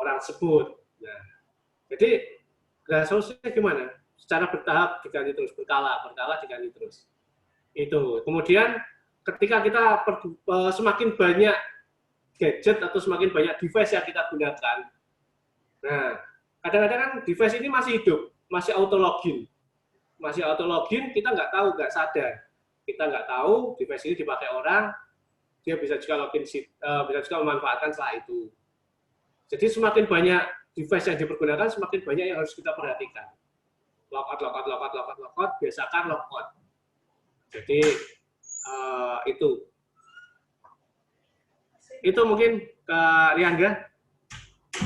orang tersebut. Nah, jadi solusinya gimana? Secara bertahap diganti terus, berkala diganti terus. Itu. Kemudian ketika kita semakin banyak gadget atau semakin banyak device yang kita gunakan, nah kadang-kadang kan device ini masih hidup, masih auto login, kita nggak tahu, nggak sadar, kita nggak tahu device ini dipakai orang, dia bisa juga login, bisa juga memanfaatkan setelah itu. Jadi semakin banyak device yang dipergunakan, semakin banyak yang harus kita perhatikan. Logout, biasakan logout. Jadi itu mungkin Kak Riangga,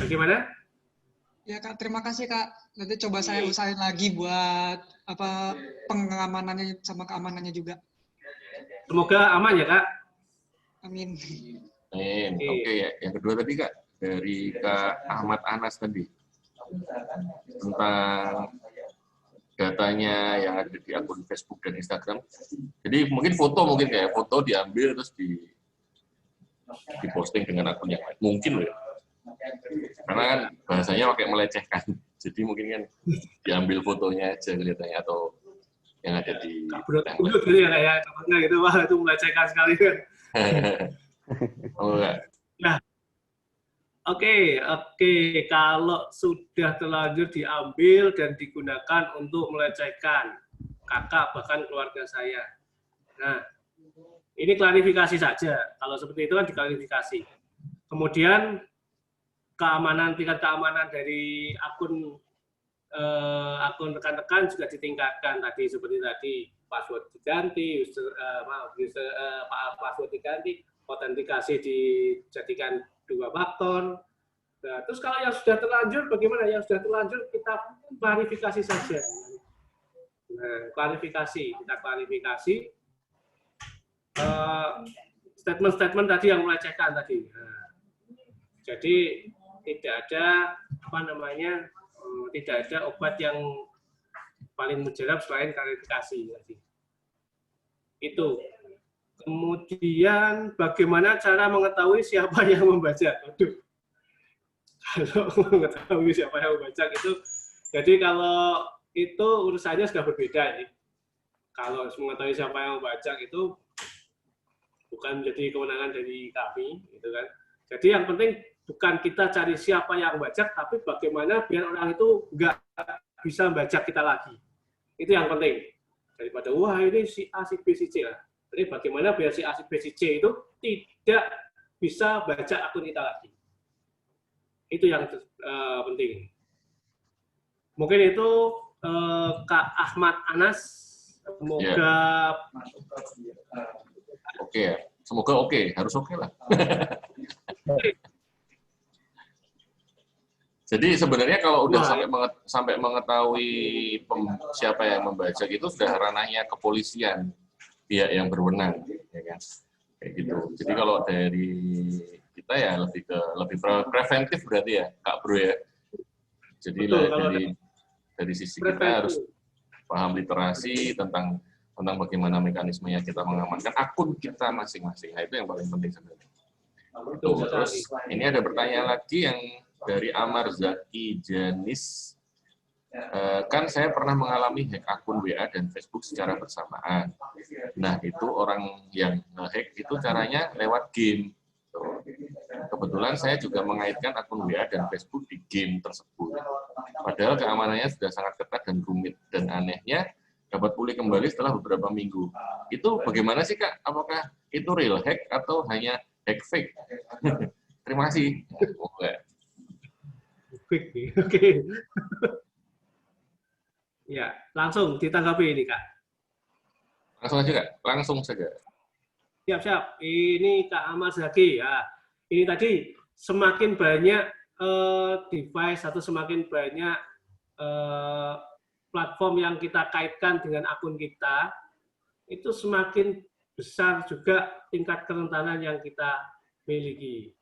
bagaimana? Ya Kak, terima kasih Kak. Nanti coba saya usahain lagi buat pengamanannya sama keamanannya juga. Semoga aman ya Kak. Amin. Amin. Oke ya. Yang kedua tadi Kak, dari Kak Ahmad Anas tadi tentang datanya yang ada di akun Facebook dan Instagram. Jadi mungkin foto diambil terus diposting dengan akun yang lain. Mungkin loh ya. Karena kan bahasanya pakai melecehkan. Jadi mungkin kan diambil fotonya aja kelihatannya atau yang ada di Bulut gitu ya kayak gitu. Wah, itu melecehkan sekali kan. Oh enggak. Nah, Oke. Kalau sudah terlanjur diambil dan digunakan untuk melecehkan kakak bahkan keluarga saya. Nah, ini klarifikasi saja. Kalau seperti itu kan diklarifikasi. Kemudian tingkat keamanan dari akun rekan-rekan juga ditingkatkan tadi seperti tadi, password diganti, password diganti, autentikasi dijadikan 2 faktor. Nah, terus kalau yang sudah terlanjur bagaimana? Yang sudah terlanjur kita klarifikasi saja. Nah, kita klarifikasi statement-statement tadi yang melecehkan tadi. Nah, jadi tidak ada tidak ada obat yang paling mujarab selain klarifikasi tadi. Itu. Kemudian bagaimana cara mengetahui siapa yang membaca? Aduh. Kalau mengetahui siapa yang membaca itu, jadi kalau itu urusannya sudah berbeda ini. Kalau mengetahui siapa yang membaca itu bukan menjadi kewenangan dari kami, gitu kan. Jadi yang penting bukan kita cari siapa yang membaca, tapi bagaimana biar orang itu nggak bisa membaca kita lagi. Itu yang penting. Daripada wah ini si A, si B, si C lah. Jadi bagaimana biar si A, si B, si C itu tidak bisa baca akun kita lagi. Itu yang penting. Mungkin itu Kak Ahmad Anas. Semoga oke ya. Semoga oke. Harus oke lah. Jadi sebenarnya kalau udah Wah. sampai mengetahui siapa yang membajak itu sudah ranahnya kepolisian, pihak yang berwenang, ya kan? Kayak gitu. Jadi kalau dari kita ya lebih preventif berarti ya, Kak Bro ya. Jadi Betul, kalau dari sisi kita preventif. harus paham literasi tentang bagaimana mekanismenya kita mengamankan akun kita masing-masing. Nah, itu yang paling penting sebenarnya. Betul sekali. Terus ini ada pertanyaan lagi yang dari Amar Zaki Janis. Kan saya pernah mengalami hack akun WA dan Facebook secara bersamaan. Nah, itu orang yang hack itu caranya lewat game. Kebetulan saya juga mengaitkan akun WA dan Facebook di game tersebut. Padahal keamanannya sudah sangat ketat dan rumit. Dan anehnya, dapat pulih kembali setelah beberapa minggu. Itu bagaimana sih, Kak? Apakah itu real hack atau hanya hack fake? Terima kasih. Quick nih, oke. Ya, langsung ditanggapi ini, Kak. Langsung aja, Kak. Langsung saja. Siap-siap. Ini Kak Ahmad Zaki. Ya, ini tadi semakin banyak device atau semakin banyak platform yang kita kaitkan dengan akun kita, itu semakin besar juga tingkat kerentanan yang kita miliki.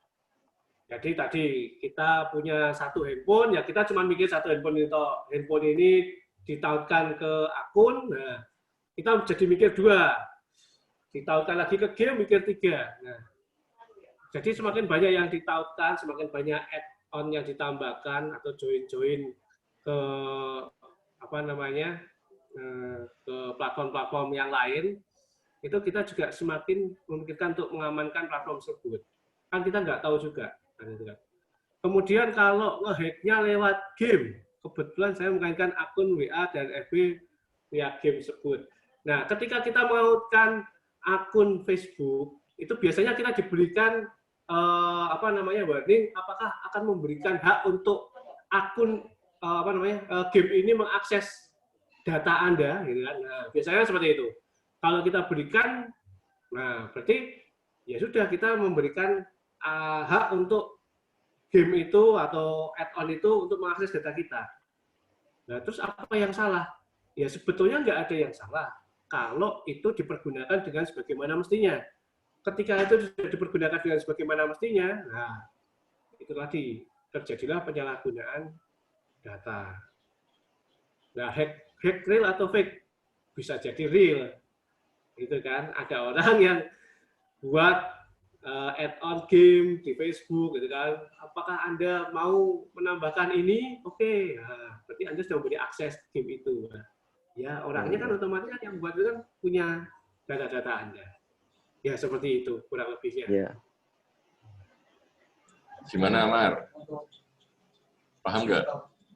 Jadi tadi kita punya satu handphone, ya kita cuma mikir satu handphone itu, handphone ini ditautkan ke akun, nah kita jadi mikir dua, ditautkan lagi ke game, mikir tiga. Nah, jadi semakin banyak yang ditautkan, semakin banyak add-on yang ditambahkan atau join-join ke apa namanya ke platform-platform yang lain, itu kita juga semakin memungkinkan untuk mengamankan platform tersebut. Kan kita nggak tahu juga. Kemudian kalau nge-hack-nya lewat game, kebetulan saya mengaitkan akun WA dan FB via game tersebut. Nah, ketika kita mengaitkan akun Facebook, itu biasanya kita diberikan warning, apakah akan memberikan hak untuk akun game ini mengakses data Anda, gitu kan? Nah, biasanya seperti itu. Kalau kita berikan, nah berarti ya sudah kita memberikan hak untuk game itu atau add-on itu untuk mengakses data kita. Nah, terus apa yang salah? Ya sebetulnya nggak ada yang salah kalau itu dipergunakan dengan sebagaimana mestinya. Ketika itu sudah dipergunakan dengan sebagaimana mestinya, nah itu tadi terjadilah penyalahgunaan data. Nah, hack real atau fake? Bisa jadi real. Gitu kan? Ada orang yang buat add-on game di Facebook, gitu kan? Apakah Anda mau menambahkan ini? Oke, nah, berarti Anda sudah memberi akses game itu. Nah, ya orangnya kan otomatis yang buat itu kan punya data-data Anda. Ya seperti itu kurang lebihnya. Ya. Gimana, Amar? Paham nggak?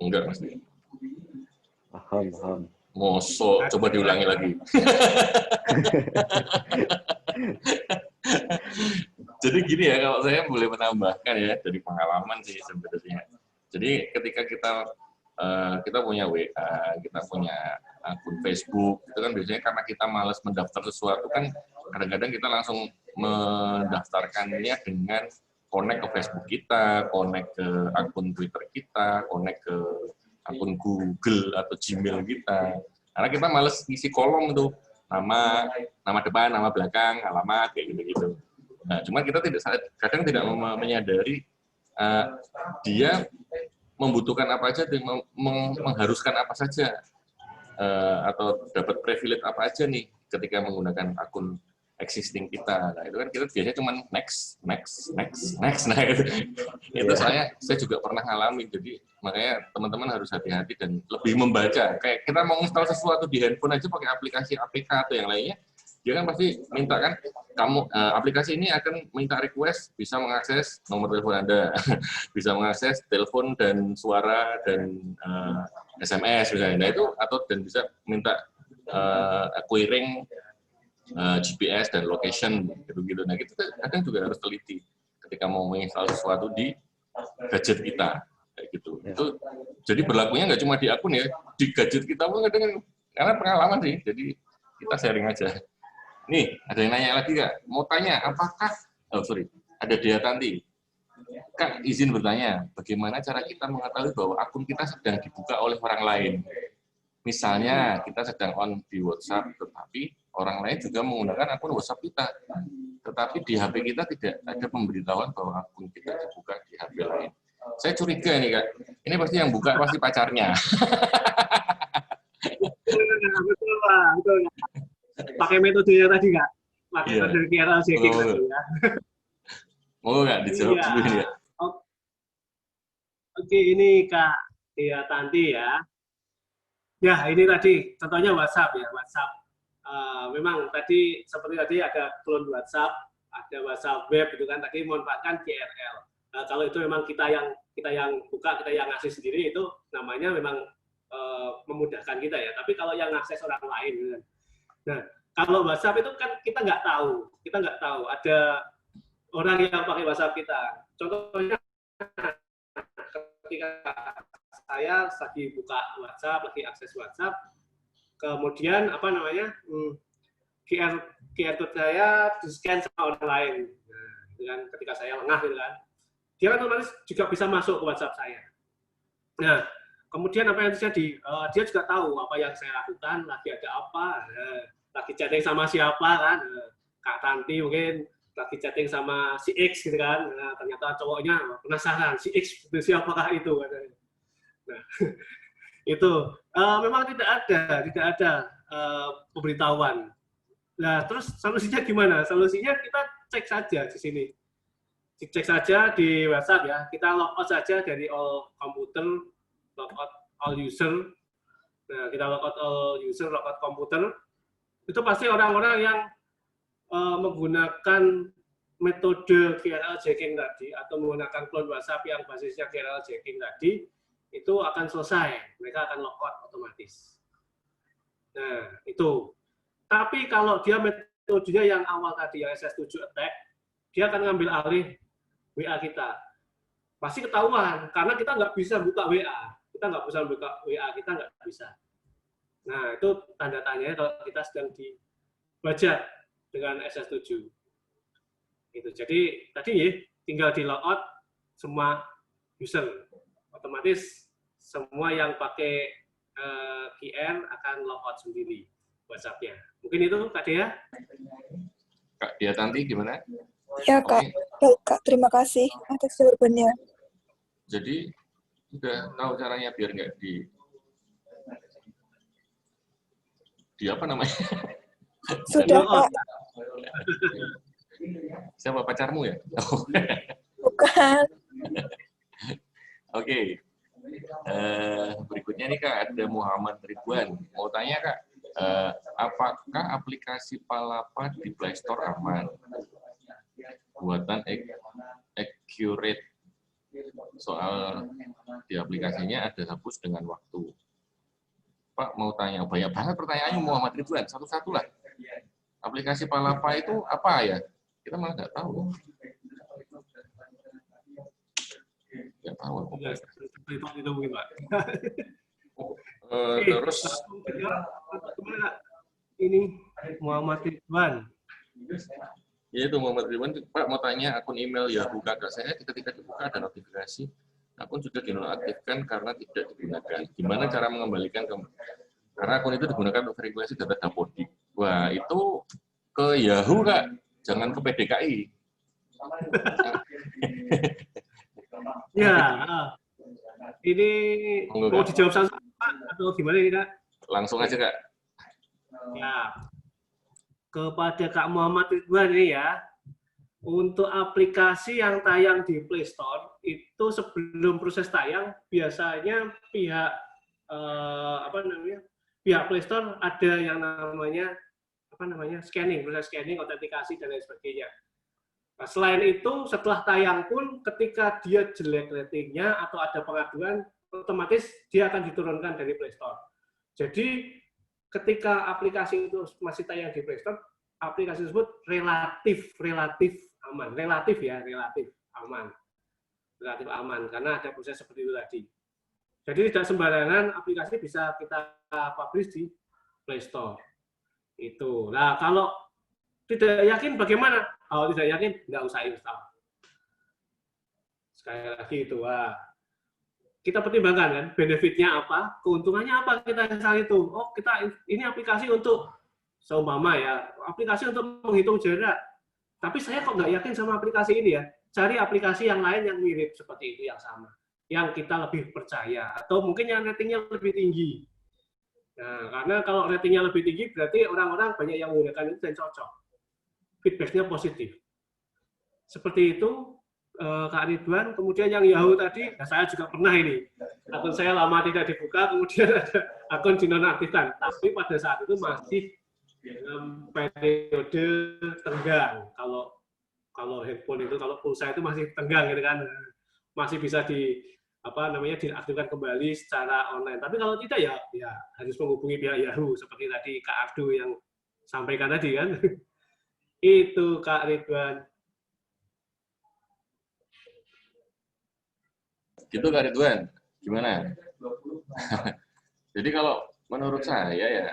Enggak, pasti. Paham. Mosok, coba diulangi lagi. Jadi gini ya, kalau saya boleh menambahkan ya, dari pengalaman sih sebenarnya. Jadi ketika kita punya WA, kita punya akun Facebook, itu kan biasanya karena kita malas mendaftar sesuatu kan, kadang-kadang kita langsung mendaftarkannya dengan connect ke Facebook kita, connect ke akun Twitter kita, connect ke akun Google atau Gmail kita. Karena kita males ngisi kolom itu, nama depan, nama belakang, alamat, kayak gitu-gitu. Nah, cuma kita kadang tidak menyadari dia membutuhkan apa aja, mengharuskan apa saja, atau dapat privilege apa aja nih ketika menggunakan akun existing kita. Nah, itu kan kita biasanya cuma next. Nah, itu saya juga pernah ngalamin. Jadi makanya teman-teman harus hati-hati dan lebih membaca. Kayak kita mau install sesuatu di handphone aja pakai aplikasi APK atau yang lainnya, dia kan pasti minta kan, aplikasi ini akan minta request bisa mengakses nomor telepon Anda, bisa mengakses telepon dan suara dan SMS misalnya. Nah, itu dan bisa minta acquiring GPS dan location gitu-gitu. Nah, kita kadang juga harus teliti ketika mau menginstal sesuatu di gadget kita kayak gitu. Itu jadi berlakunya nggak cuma di akun ya, di gadget kita pun kadang, karena pengalaman sih. Jadi kita sharing aja. Nih, ada yang nanya lagi Kak. Mau tanya apakah ada Dea Tanti. Kak, izin bertanya, bagaimana cara kita mengetahui bahwa akun kita sedang dibuka oleh orang lain? Misalnya, kita sedang on di WhatsApp, tetapi orang lain juga menggunakan akun WhatsApp kita. Tetapi di HP kita tidak ada pemberitahuan bahwa akun kita dibuka di HP lain. Saya curiga nih, Kak. Ini pasti yang buka pasti pacarnya. Betul, Pak. Betul. Pakai metodenya tadi, Kak. Pakai metode KRL checking tadi ya. Mau nggak dijawab dulu ini, ya? Oke, ini Kak Dea Tanti ya. Ya, ini tadi contohnya WhatsApp ya, WhatsApp. Memang tadi seperti tadi ada clone WhatsApp, ada WhatsApp web itu kan tadi memanfaatkan KRL. Kalau itu memang kita yang buka, kita yang ngasih sendiri itu namanya memang memudahkan kita ya. Tapi kalau yang akses orang lain, gitu kan. Nah kalau WhatsApp itu kan kita nggak tahu ada orang yang pakai WhatsApp kita. Contohnya ketika saya lagi buka WhatsApp, lagi akses WhatsApp, kemudian apa namanya QR code saya di-scan sama orang lain. Nah, dengan ketika saya lengah, gitu kan, dia kan otomatis juga bisa masuk ke WhatsApp saya. Nah, kemudian apa yang terjadi? Dia juga tahu apa yang saya lakukan, lagi ada apa, lagi chatting sama siapa kan, Kak Tanti mungkin lagi chatting sama si X gitu kan, ternyata cowoknya penasaran si X itu siapakah itu katanya. Nah, itu memang tidak ada pemberitahuan. Nah, terus solusinya gimana? Solusinya kita cek saja di sini. Cek saja di WhatsApp ya. Kita logout saja dari all komputer, logout all user. Nah, kita logout all user, logout komputer. Itu pasti orang-orang yang menggunakan metode KRL checking tadi atau menggunakan clone WhatsApp yang basisnya KRL checking tadi itu akan selesai, mereka akan logout otomatis. Nah, itu. Tapi kalau dia metodenya yang awal tadi, yang SS7 attack, dia akan ngambil alih WA kita. Pasti ketahuan, karena kita nggak bisa buka WA. Kita nggak bisa buka WA, kita nggak bisa. Nah, itu tanda tanya kalau kita sedang dibajak dengan SS7. Itu. Jadi, tadi ya, tinggal di logout semua user. Otomatis semua yang pakai QR akan logout sendiri WhatsApp-nya. Mungkin itu Kak Dea. Kak Dea Tanti gimana? Ya Kak, baik Kak, terima kasih atas jawabannya. Jadi sudah tahu caranya biar nggak di apa namanya? Sudah Kak. Siapa pacarmu ya? Bukan. Oke. Berikutnya nih Kak, ada Muhammad Ridwan. Mau tanya Kak, apakah aplikasi Palapa di Play Store aman? Buatan Accurate. Soal di aplikasinya ada hapus dengan waktu. Pak mau tanya, banyak banget pertanyaannya Muhammad Ridwan, satu-satu lah. Aplikasi Palapa itu apa ya? Kita malah nggak tahu. Nggak tahu. Itu mungkin Pak. Terus ini Muhammad Ridwan. ya itu Muhammad Ridwan, Pak mau tanya akun email Yahoo kakak saya ketika dibuka ada notifikasi akun sudah dinonaktifkan karena tidak digunakan. Gimana cara mengembalikan karena akun itu digunakan untuk verifikasi data Dapodik. Wah itu ke Yahoo Kak, jangan ke PDKI. Ya, ini mau dijawab satu atau gimana ini Kak? Langsung aja Kak. Ya, kepada Kak Muhammad Ridwan ini ya, untuk aplikasi yang tayang di Play Store itu sebelum proses tayang biasanya pihak pihak Play Store ada yang namanya scanning, proses scanning, autentikasi dan lain sebagainya. Nah, selain itu, setelah tayang pun, ketika dia jelek ratingnya atau ada pengaduan, otomatis dia akan diturunkan dari Play Store. Jadi, ketika aplikasi itu masih tayang di Play Store, aplikasi tersebut relatif aman. Relatif aman, karena ada proses seperti itu tadi. Jadi, tidak sembarangan aplikasi bisa kita publish di Play Store. Itu. Nah, kalau tidak yakin bagaimana? Kalau tidak yakin, nggak usah install. Sekali lagi itu, kita pertimbangkan kan, benefitnya apa, keuntungannya apa kita install itu. Oh, ini aplikasi untuk seumpama ya, aplikasi untuk menghitung jarak. Tapi saya kok nggak yakin sama aplikasi ini ya. Cari aplikasi yang lain yang mirip seperti itu, yang sama, yang kita lebih percaya, atau mungkin yang ratingnya lebih tinggi. Nah, karena kalau ratingnya lebih tinggi berarti orang-orang banyak yang menggunakan itu dan cocok. Feedback-nya positif. Seperti itu, Kak Ridwan. Kemudian yang Yahoo tadi, nah saya juga pernah ini. Akun saya lama tidak dibuka, kemudian ada akun dinonaktifkan. Tapi pada saat itu masih dalam periode tenggang. Kalau handphone itu, kalau pulsa itu masih tenggang gitu kan. Masih bisa diaktifkan kembali secara online. Tapi kalau tidak ya harus menghubungi pihak Yahoo seperti tadi Kak Abdu yang sampaikan tadi kan. Itu Kak Ridwan. Gitu Kak Ridwan, gimana? Jadi kalau menurut saya ya,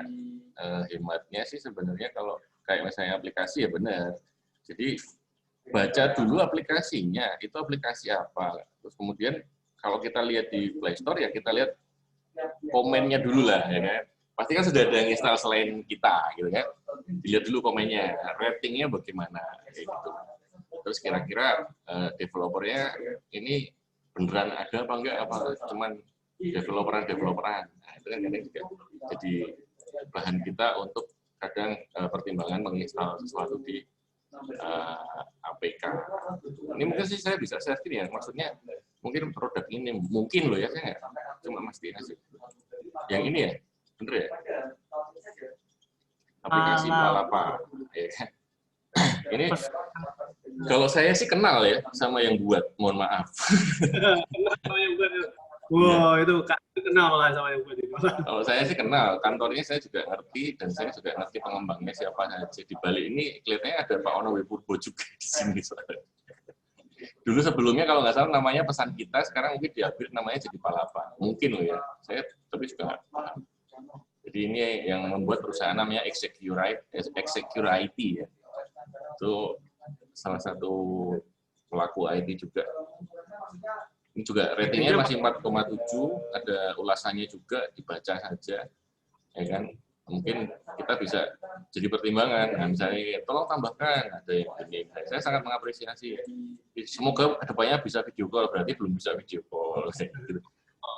hematnya sih sebenarnya kalau kayak misalnya aplikasi ya benar. Jadi baca dulu aplikasinya, itu aplikasi apa. Terus kemudian kalau kita lihat di Play Store ya kita lihat komennya dulu lah, ya kan. Pasti kan sudah ada yang install selain kita, gitu kan. Dilihat dulu komennya, ratingnya bagaimana, kayak gitu. Terus kira-kira developernya ini beneran ada apa enggak, apa cuman developeran. Nah, itu kan kadang juga jadi bahan kita untuk kadang pertimbangan menginstal sesuatu di APK. Ini mungkin sih saya bisa share gini ya, maksudnya mungkin produk ini mungkin loh ya, saya nggak cuma mastiin aja. Yang ini ya, bener ya? Aplikasi Palapa. Ya kan? Ini kalau saya sih kenal ya sama yang buat, mohon maaf. Kenal sama yang buat. Wow, itu Kak kenal lah sama yang buat itu. Kalau saya sih kenal, kantornya saya juga ngerti dan saya juga ngerti pengembangnya siapa saja. Di balik ini kelihatannya ada Pak Ono Wipurbo juga di sini. Dulu sebelumnya kalau nggak salah namanya Pesan Kita, sekarang mungkin diambil namanya jadi Palapa. Mungkin loh ya, saya tapi juga nggak paham. Jadi ini yang membuat perusahaan namanya Execure IT ya. Itu salah satu pelaku IT juga. Ini juga ratingnya masih 4,7, ada ulasannya juga, dibaca saja, ya kan? Mungkin kita bisa jadi pertimbangan. Nah, misalnya, tolong tambahkan, ada yang ini. Saya sangat mengapresiasi. Semoga kedepannya bisa video call, berarti belum bisa video call.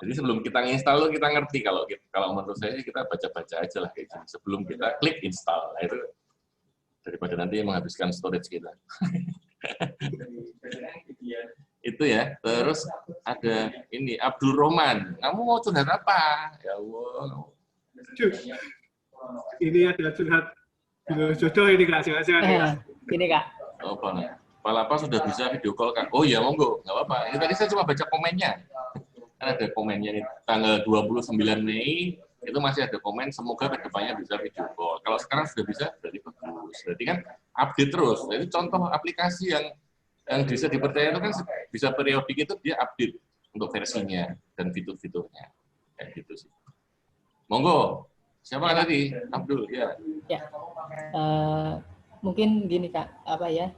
Jadi sebelum kita nginstal, kita ngerti. Kalau menurut saya kita baca-baca aja lah kayak gini. Sebelum kita klik install, nah, itu daripada nanti menghabiskan storage kita. Itu ya. Terus ada ini Abdul Roman. Kamu mau curhat apa? Ya Allah. Ini ada curhat jodoh ini Kak, jangan-jangan. Ini Kak. Oh, Palapa sudah bisa video call Kak. Oh iya, monggo, nggak apa-apa. Ini tadi saya cuma baca komennya. Kan ada komennya nih, tanggal 29 Mei itu masih ada komen, semoga kedepannya bisa video call. Kalau sekarang sudah bisa, berarti bagus. Berarti kan update terus. Jadi contoh aplikasi yang bisa dipercaya itu kan bisa periodik itu dia update untuk versinya dan fitur-fiturnya. Kayak gitu sih. Monggo, siapa tadi? Abdul, ya. Ya, mungkin gini Kak, apa ya?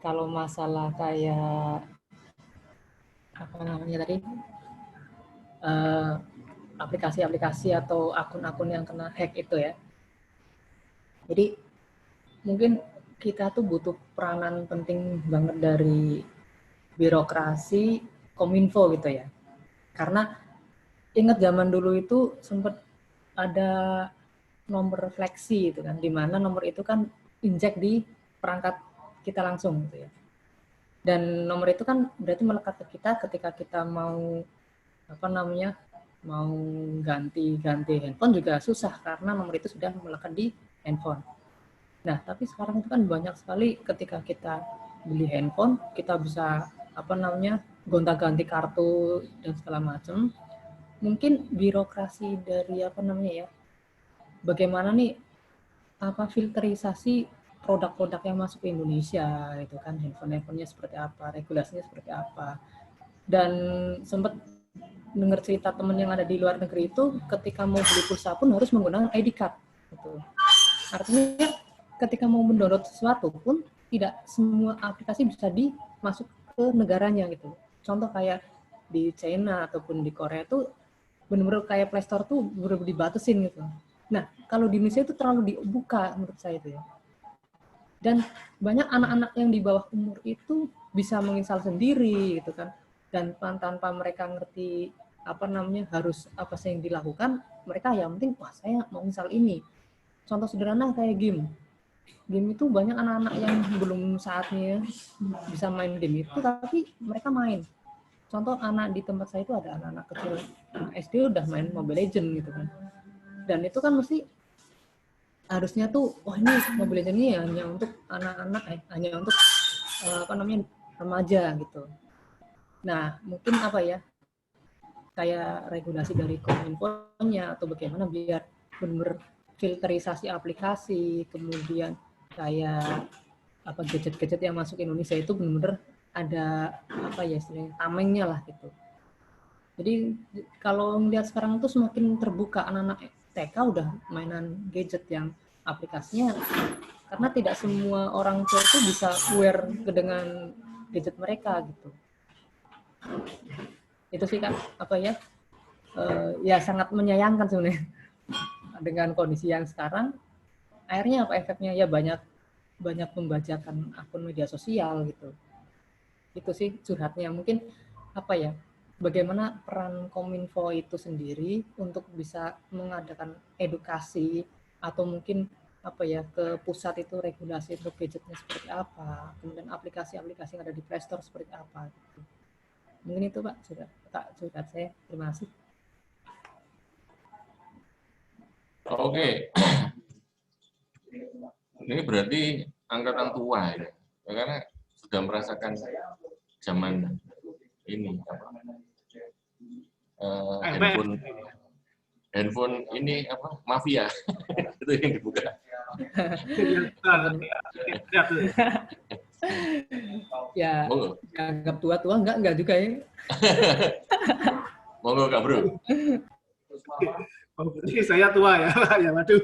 Kalau masalah kayak apa namanya tadi? Aplikasi-aplikasi atau akun-akun yang kena hack itu ya. Jadi mungkin kita tuh butuh peranan penting banget dari birokrasi Kominfo gitu ya. Karena ingat zaman dulu itu sempat ada nomor refleksi itu kan, di mana nomor itu kan injek di perangkat kita langsung gitu ya. Dan nomor itu kan berarti melekat ke kita ketika kita mau mau ganti handphone juga susah karena nomor itu sudah melekat di handphone. Nah, tapi sekarang itu kan banyak sekali ketika kita beli handphone, kita bisa gonta-ganti kartu dan segala macam. Mungkin birokrasi dari bagaimana nih filterisasi produk-produk yang masuk ke Indonesia itu kan, handphone-handphonenya seperti apa, regulasinya seperti apa. Dan sempat dengar cerita teman yang ada di luar negeri itu ketika mau beli pulsa pun harus menggunakan ID card gitu. Artinya ketika mau mendownload sesuatu pun tidak semua aplikasi bisa dimasuk ke negaranya gitu. contoh kayak di China ataupun di Korea tuh benar-benar kayak Play Store tuh benar-benar dibatasin gitu. Nah, kalau di Indonesia itu terlalu dibuka menurut saya itu ya. Dan banyak anak-anak yang di bawah umur itu bisa menginstal sendiri gitu kan. Dan tanpa mereka ngerti apa namanya harus apa sih yang dilakukan, mereka yang penting wah saya mau install ini. Contoh sederhana kayak game. Game itu banyak anak-anak yang belum saatnya bisa main game itu, tapi mereka main. Contoh anak di tempat saya itu ada anak-anak kecil SD udah main Mobile Legends gitu kan. Dan itu kan mesti harusnya tuh, wah ini Mobile Legends ini hanya untuk anak-anak, hanya untuk apa namanya remaja gitu. Nah mungkin apa ya, kayak regulasi dari Kominfo-nya atau bagaimana biar benar filterisasi aplikasi, kemudian kayak apa gadget-gadget yang masuk Indonesia itu benar-benar ada apa ya istilahnya tamengnya lah gitu. Jadi kalau ngelihat sekarang tuh semakin terbuka, anak-anak TK udah mainan gadget yang aplikasinya, karena tidak semua orang tua itu bisa aware dengan gadget mereka gitu. Itu sih Kak, apa ya, ya sangat menyayangkan sebenarnya dengan kondisi yang sekarang. Akhirnya apa efeknya ya banyak membacakan akun media sosial gitu. Itu sih curhatnya. Mungkin apa ya, bagaimana peran Kominfo itu sendiri untuk bisa mengadakan edukasi atau mungkin apa ya ke pusat itu regulasi untuk gadgetnya seperti apa, kemudian aplikasi-aplikasi yang ada di Play Store seperti apa gitu. Mungkin itu Pak, curhat saya. Terima kasih. Oke. Ini berarti angkatan tua ya. Karena sudah merasakan zaman ini handphone ini apa mafia itu yang dibuka. Ya, dianggap tua-tua enggak juga ya. Monggo Kak Bro. Oh, berarti saya tua ya. Ya waduh,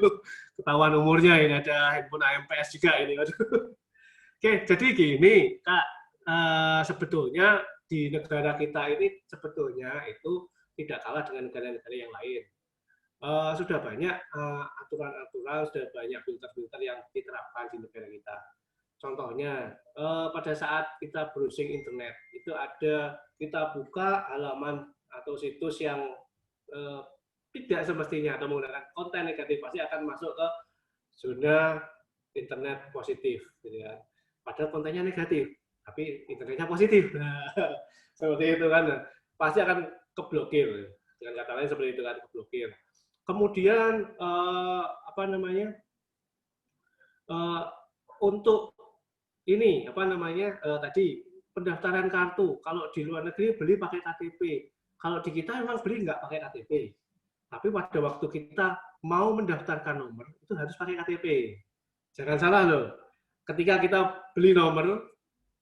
ketahuan umurnya ini, ada handphone AMPS juga ini. Waduh. Oke, jadi gini, Kak, sebetulnya di negara kita ini sebetulnya itu tidak kalah dengan negara-negara yang lain. Sudah banyak aturan-aturan, sudah banyak filter-filter yang diterapkan di negara kita. Contohnya, pada saat kita browsing internet, itu ada, kita buka halaman atau situs yang tidak semestinya atau menggunakan konten negatif, pasti akan masuk ke zona internet positif, gitu kan. Padahal kontennya negatif, tapi internetnya positif. Nah, seperti itu kan, pasti akan keblokir. Dengan kata lain seperti itu kan, keblokir. Kemudian apa namanya, untuk ini apa namanya tadi pendaftaran kartu, kalau di luar negeri beli pakai KTP, kalau di kita memang beli nggak pakai KTP. Tapi pada waktu kita mau mendaftarkan nomor, itu harus pakai KTP. Jangan salah loh. Ketika kita beli nomor,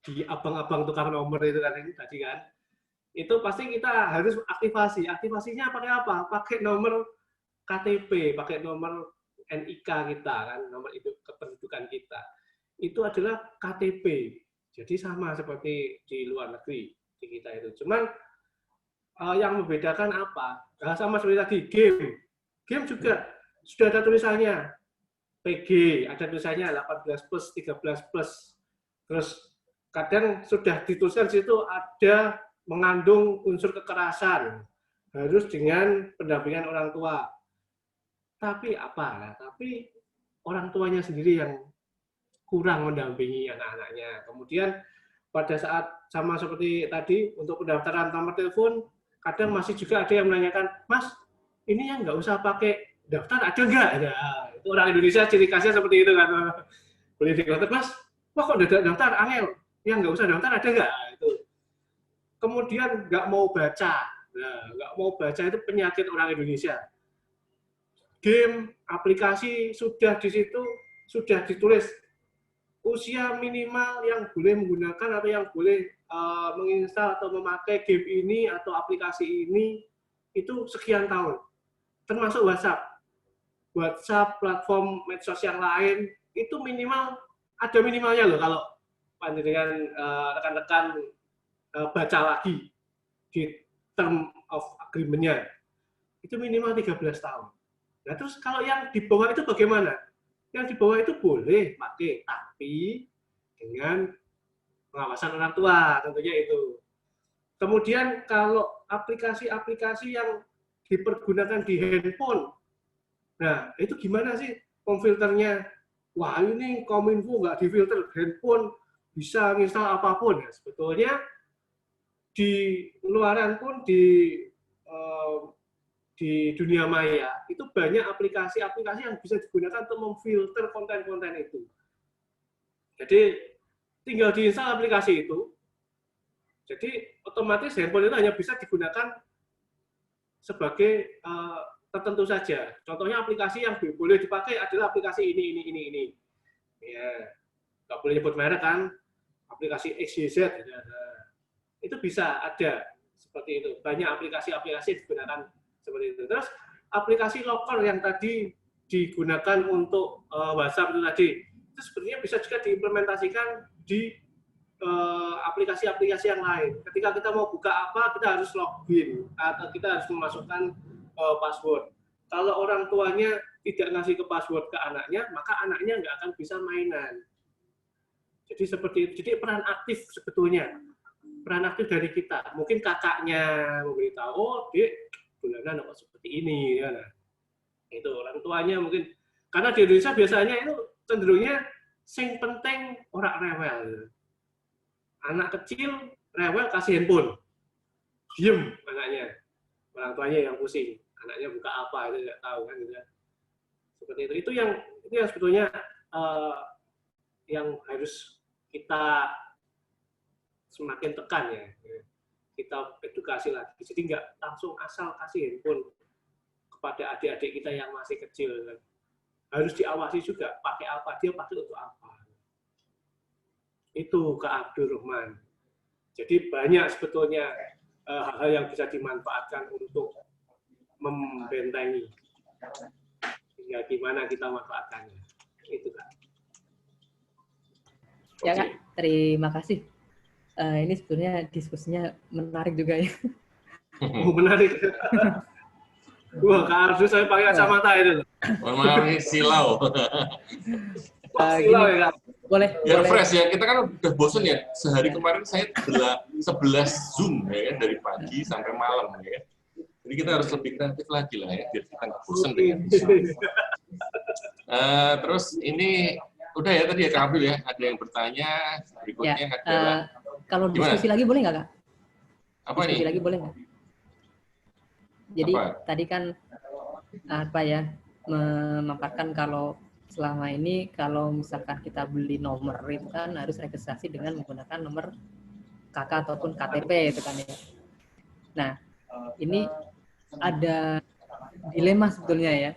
di abang-abang tukang nomor itu kan ini tadi kan, itu pasti kita harus aktivasi. Aktivasinya pakai apa? Pakai nomor KTP, pakai nomor NIK kita kan, nomor kependudukan kita. Itu adalah KTP. Jadi sama seperti di luar negeri, di kita itu. Cuman yang membedakan apa? Sama seperti tadi, game juga sudah ada tulisannya PG, ada tulisannya 18+, 13+. Terus kadang sudah dituliskan di situ ada mengandung unsur kekerasan, harus dengan pendampingan orang tua. Tapi apa? Tapi orang tuanya sendiri yang kurang mendampingi anak-anaknya. Kemudian pada saat sama seperti tadi untuk pendaftaran nomor telepon, kadang masih juga ada yang menanyakan, Mas, ini yang nggak usah pakai daftar ada nggak? Ya, itu orang Indonesia ciri khasnya seperti itu kan. Boleh daftar, Mas? Wah kok udah daftar, angel. Yang nggak usah daftar ada nggak? Itu. Kemudian nggak mau baca. Nah, nggak mau baca itu penyakit orang Indonesia. Game, aplikasi sudah di situ, sudah ditulis usia minimal yang boleh menggunakan atau yang boleh menginstal atau memakai game ini atau aplikasi ini itu sekian tahun. Termasuk WhatsApp, platform medsos yang lain itu minimal ada minimalnya loh kalau dengan rekan-rekan baca lagi di term of agreement-nya, itu minimal 13 tahun. Nah, terus kalau yang di bawah itu bagaimana? Yang di bawah itu boleh pakai, tapi dengan pengawasan orang tua, tentunya itu. Kemudian kalau aplikasi-aplikasi yang dipergunakan di handphone, nah itu gimana sih memfilternya? Wah, ini Kominfo nggak difilter, handphone bisa nginstal apapun. Ya, sebetulnya di luaran pun di dunia maya itu banyak aplikasi-aplikasi yang bisa digunakan untuk memfilter konten-konten itu. Jadi tinggal diinstal aplikasi itu, jadi otomatis handphone itu hanya bisa digunakan sebagai tertentu saja. Contohnya aplikasi yang boleh dipakai adalah aplikasi ini. Ya, nggak boleh nyebut merek kan, aplikasi XYZ. Itu bisa ada seperti itu. Banyak aplikasi-aplikasi digunakan seperti itu. Terus aplikasi lokal yang tadi digunakan untuk WhatsApp itu tadi, itu sebenarnya bisa juga diimplementasikan di aplikasi-aplikasi yang lain. Ketika kita mau buka apa, kita harus login atau kita harus memasukkan password. Kalau orang tuanya tidak ngasih ke password ke anaknya, maka anaknya nggak akan bisa mainan. Jadi seperti itu. Jadi peran aktif sebetulnya. Peran aktif dari kita. Mungkin kakaknya memberitahu, oh, Dek, bulanan apa seperti ini. Ya, nah. Itu orang tuanya mungkin. Karena di Indonesia biasanya itu cenderungnya sing penting orang rewel. Anak kecil rewel kasih handphone. Diem anaknya. Orang tuanya yang pusing. Anaknya buka apa, itu tidak tahu kan. Gitu. Seperti itu. Itu yang sebetulnya yang harus kita semakin tekan ya, kita edukasi lagi. Jadi nggak langsung asal kasih handphone kepada adik-adik kita yang masih kecil. Harus diawasi juga, pakai apa, dia pakai untuk apa. Itu Kak Abdul Rahman. Jadi banyak sebetulnya hal-hal yang bisa dimanfaatkan untuk membentengi. Tinggal gimana kita manfaatkannya. Itu Kak. Ya Kak, terima kasih. Ini sebenarnya diskusinya menarik juga ya. Oh, menarik. Wah, Kak Arzu saya pakai kacamata itu. Mohon maaf ini silau. Silau ya Kak. Boleh. Biar fresh ya, kita kan udah bosen ya. Sehari kemarin saya 11 Zoom ya kan, dari pagi sampai malam ya. Jadi kita harus lebih kreatif lagi lah ya, biar kita nggak bosen dengan terus ini udah ya tadi ya Kak Abdul ya, ada yang bertanya, berikutnya ya, adalah kalau diskusi gimana? lagi boleh nggak Kak? Apa diskusi nih? lagi boleh nggak? Jadi Apa? tadi kan apa ya, memaparkan kalau selama ini kalau misalkan kita beli nomor itu kan harus registrasi dengan menggunakan nomor KK ataupun KTP itu kan ya. Nah, ini ada dilema sebetulnya ya.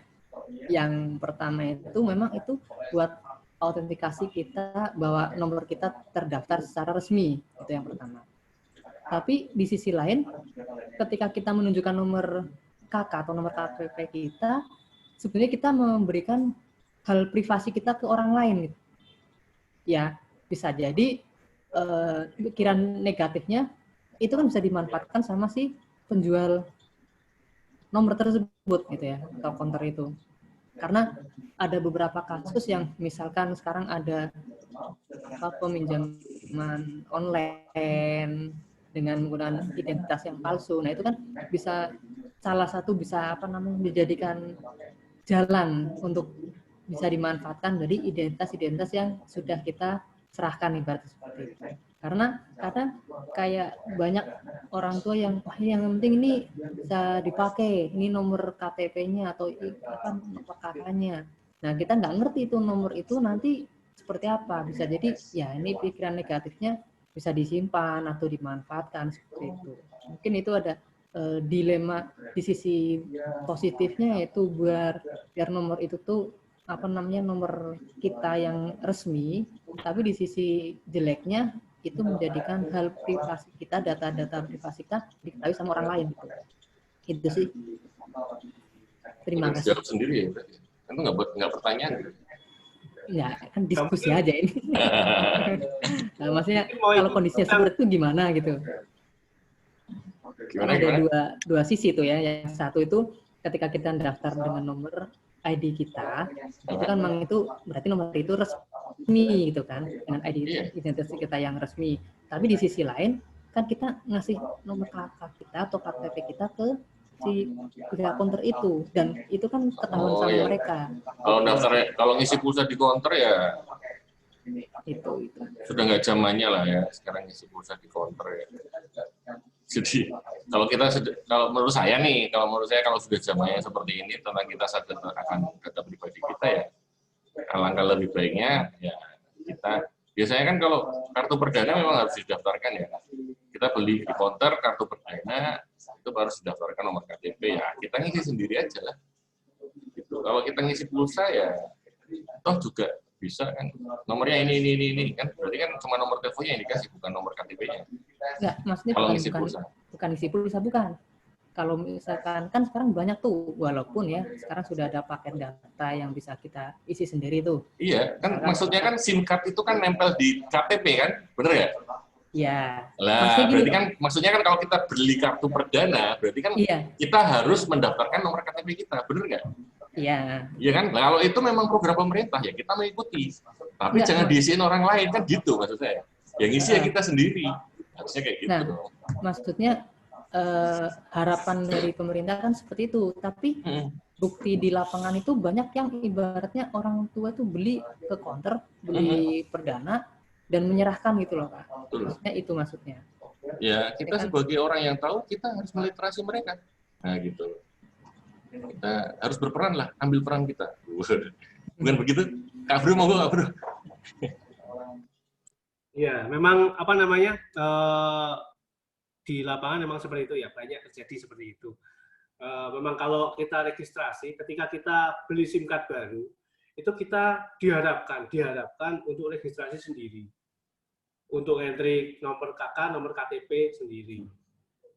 Yang pertama itu memang itu buat autentikasi kita bahwa nomor kita terdaftar secara resmi, itu yang pertama. Tapi di sisi lain, ketika kita menunjukkan nomor KK atau nomor KTP kita, sebenarnya kita memberikan hal privasi kita ke orang lain. Gitu. Ya, bisa jadi pikiran negatifnya itu kan bisa dimanfaatkan sama si penjual nomor tersebut gitu ya, atau counter itu. Karena ada beberapa kasus yang misalkan sekarang ada peminjaman online dengan menggunakan identitas yang palsu. Nah, itu kan bisa salah satu bisa dijadikan jalan untuk bisa dimanfaatkan dari identitas-identitas yang sudah kita serahkan ibarat seperti itu. Karena kadang kayak banyak orang tua yang yang penting ini bisa dipakai, ini nomor KTP-nya atau nomor kakaknya. Nah, kita nggak ngerti itu nomor itu nanti seperti apa. Bisa jadi ya ini pikiran negatifnya bisa disimpan atau dimanfaatkan seperti itu. Mungkin itu ada dilema di sisi positifnya, yaitu biar nomor itu tuh nomor kita yang resmi, tapi di sisi jeleknya itu menjadikan hal privasi kita, data-data privasi kita diketahui sama orang lain. Itu sih. Terima kasih. Jawab sendiri ya, itu nggak pertanyaan. Ya, kan diskusi mungkin- aja ini. Nah, maksudnya Mungkin mau kalau ikut kondisinya program. seperti itu gimana gitu? Gimana, Ada gimana? dua sisi tuh ya. Yang satu itu ketika kita daftar dengan nomor ID kita, itu kan memang itu berarti nomor itu resmi gitu kan, dengan ID Iya. identitas kita yang resmi. Tapi di sisi lain kan kita ngasih nomor KK kita atau KTP kita ke si pihak counter itu, dan itu kan ketahuan Oh, sama iya. mereka. Kalau daftarnya, kalau ngisi pulsa di counter ya Itu. sudah nggak zamannya lah ya sekarang ngisi pulsa di counter ya. Jadi kalau menurut saya kalau sudah zamannya seperti ini tentang kita sadar akan data pribadi kita ya, alangkah lebih baiknya ya kita biasanya kan kalau kartu perdana memang harus didaftarkan ya. Kita beli di counter kartu perdana itu harus didaftarkan nomor KTP ya. Kita ngisi sendiri aja lah. Gitu. Kalau kita ngisi pulsa ya toh juga bisa kan nomornya ini kan berarti kan cuma nomor teleponnya yang dikasih bukan nomor KTP-nya. Enggak, maksudnya Kalau bukan ngisi pulsa. bukan isi pulsa, bukan. Kalau misalkan kan sekarang banyak tuh, walaupun ya sekarang sudah ada paket data yang bisa kita isi sendiri tuh. Iya, kan maksudnya kan SIM card itu kan nempel di KTP kan, bener ya? Iya. Lah, Maksudnya gini, berarti kan maksudnya kan kalau kita beli kartu perdana, berarti kan iya, kita harus mendaftarkan nomor KTP kita, bener nggak? iya. Iya kan? Nah, kalau itu memang program pemerintah ya kita mengikuti, tapi Nggak, jangan diisiin orang lain kan gitu maksud saya. Yang isi ya kita sendiri, harusnya kayak gitu Nah, dong. maksudnya harapan dari pemerintah kan seperti itu, tapi bukti di lapangan itu banyak yang ibaratnya orang tua tuh beli ke counter, beli perdana dan menyerahkan gitu loh, Pak. Maksudnya itu maksudnya. Ya, kita Kan- sebagai orang yang tahu kita harus meliterasi mereka. Nah, gitu. Kita harus berperan lah, ambil peran kita. Bukan begitu? Kak Bro, mau Kak Bro? Ya, memang apa namanya di lapangan memang seperti itu ya, banyak terjadi seperti itu. Memang kalau kita registrasi, ketika kita beli SIM card baru, itu kita diharapkan untuk registrasi sendiri, untuk entry nomor KK, nomor KTP sendiri.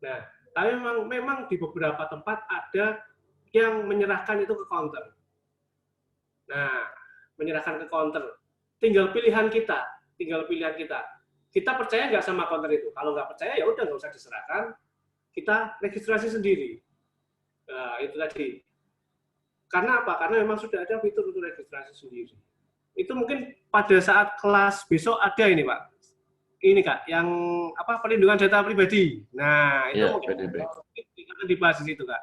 Nah, tapi memang di beberapa tempat ada yang menyerahkan itu ke counter. Nah, menyerahkan ke counter, tinggal pilihan kita. Kita percaya nggak sama counter itu? Kalau nggak percaya ya udah nggak usah diserahkan, kita registrasi sendiri. Nah, itu tadi. Karena apa? Karena memang sudah ada fitur untuk registrasi sendiri. Itu mungkin pada saat kelas besok ada ini, Pak. Ini Kak, yang apa perlindungan data pribadi. Nah, itu Ya, mungkin PDB. akan dibahas di situ, Kak.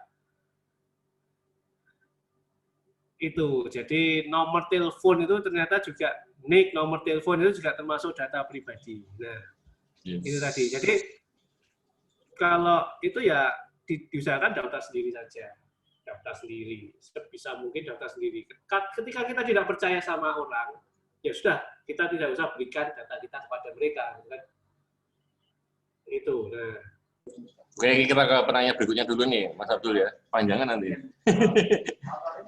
Itu. Jadi nomor telepon itu ternyata juga NIK, nomor telepon itu juga termasuk data pribadi. Nah, Yes. itu tadi. Jadi kalau itu ya diusahakan daftar sendiri saja. Daftar sendiri. Sebisa mungkin daftar sendiri. Ketika kita tidak percaya sama orang, ya sudah, kita tidak usah berikan data kita kepada mereka. Itu. Nah. Oke, kita ke penanya berikutnya dulu nih, Mas Abdul ya. Panjangan nanti.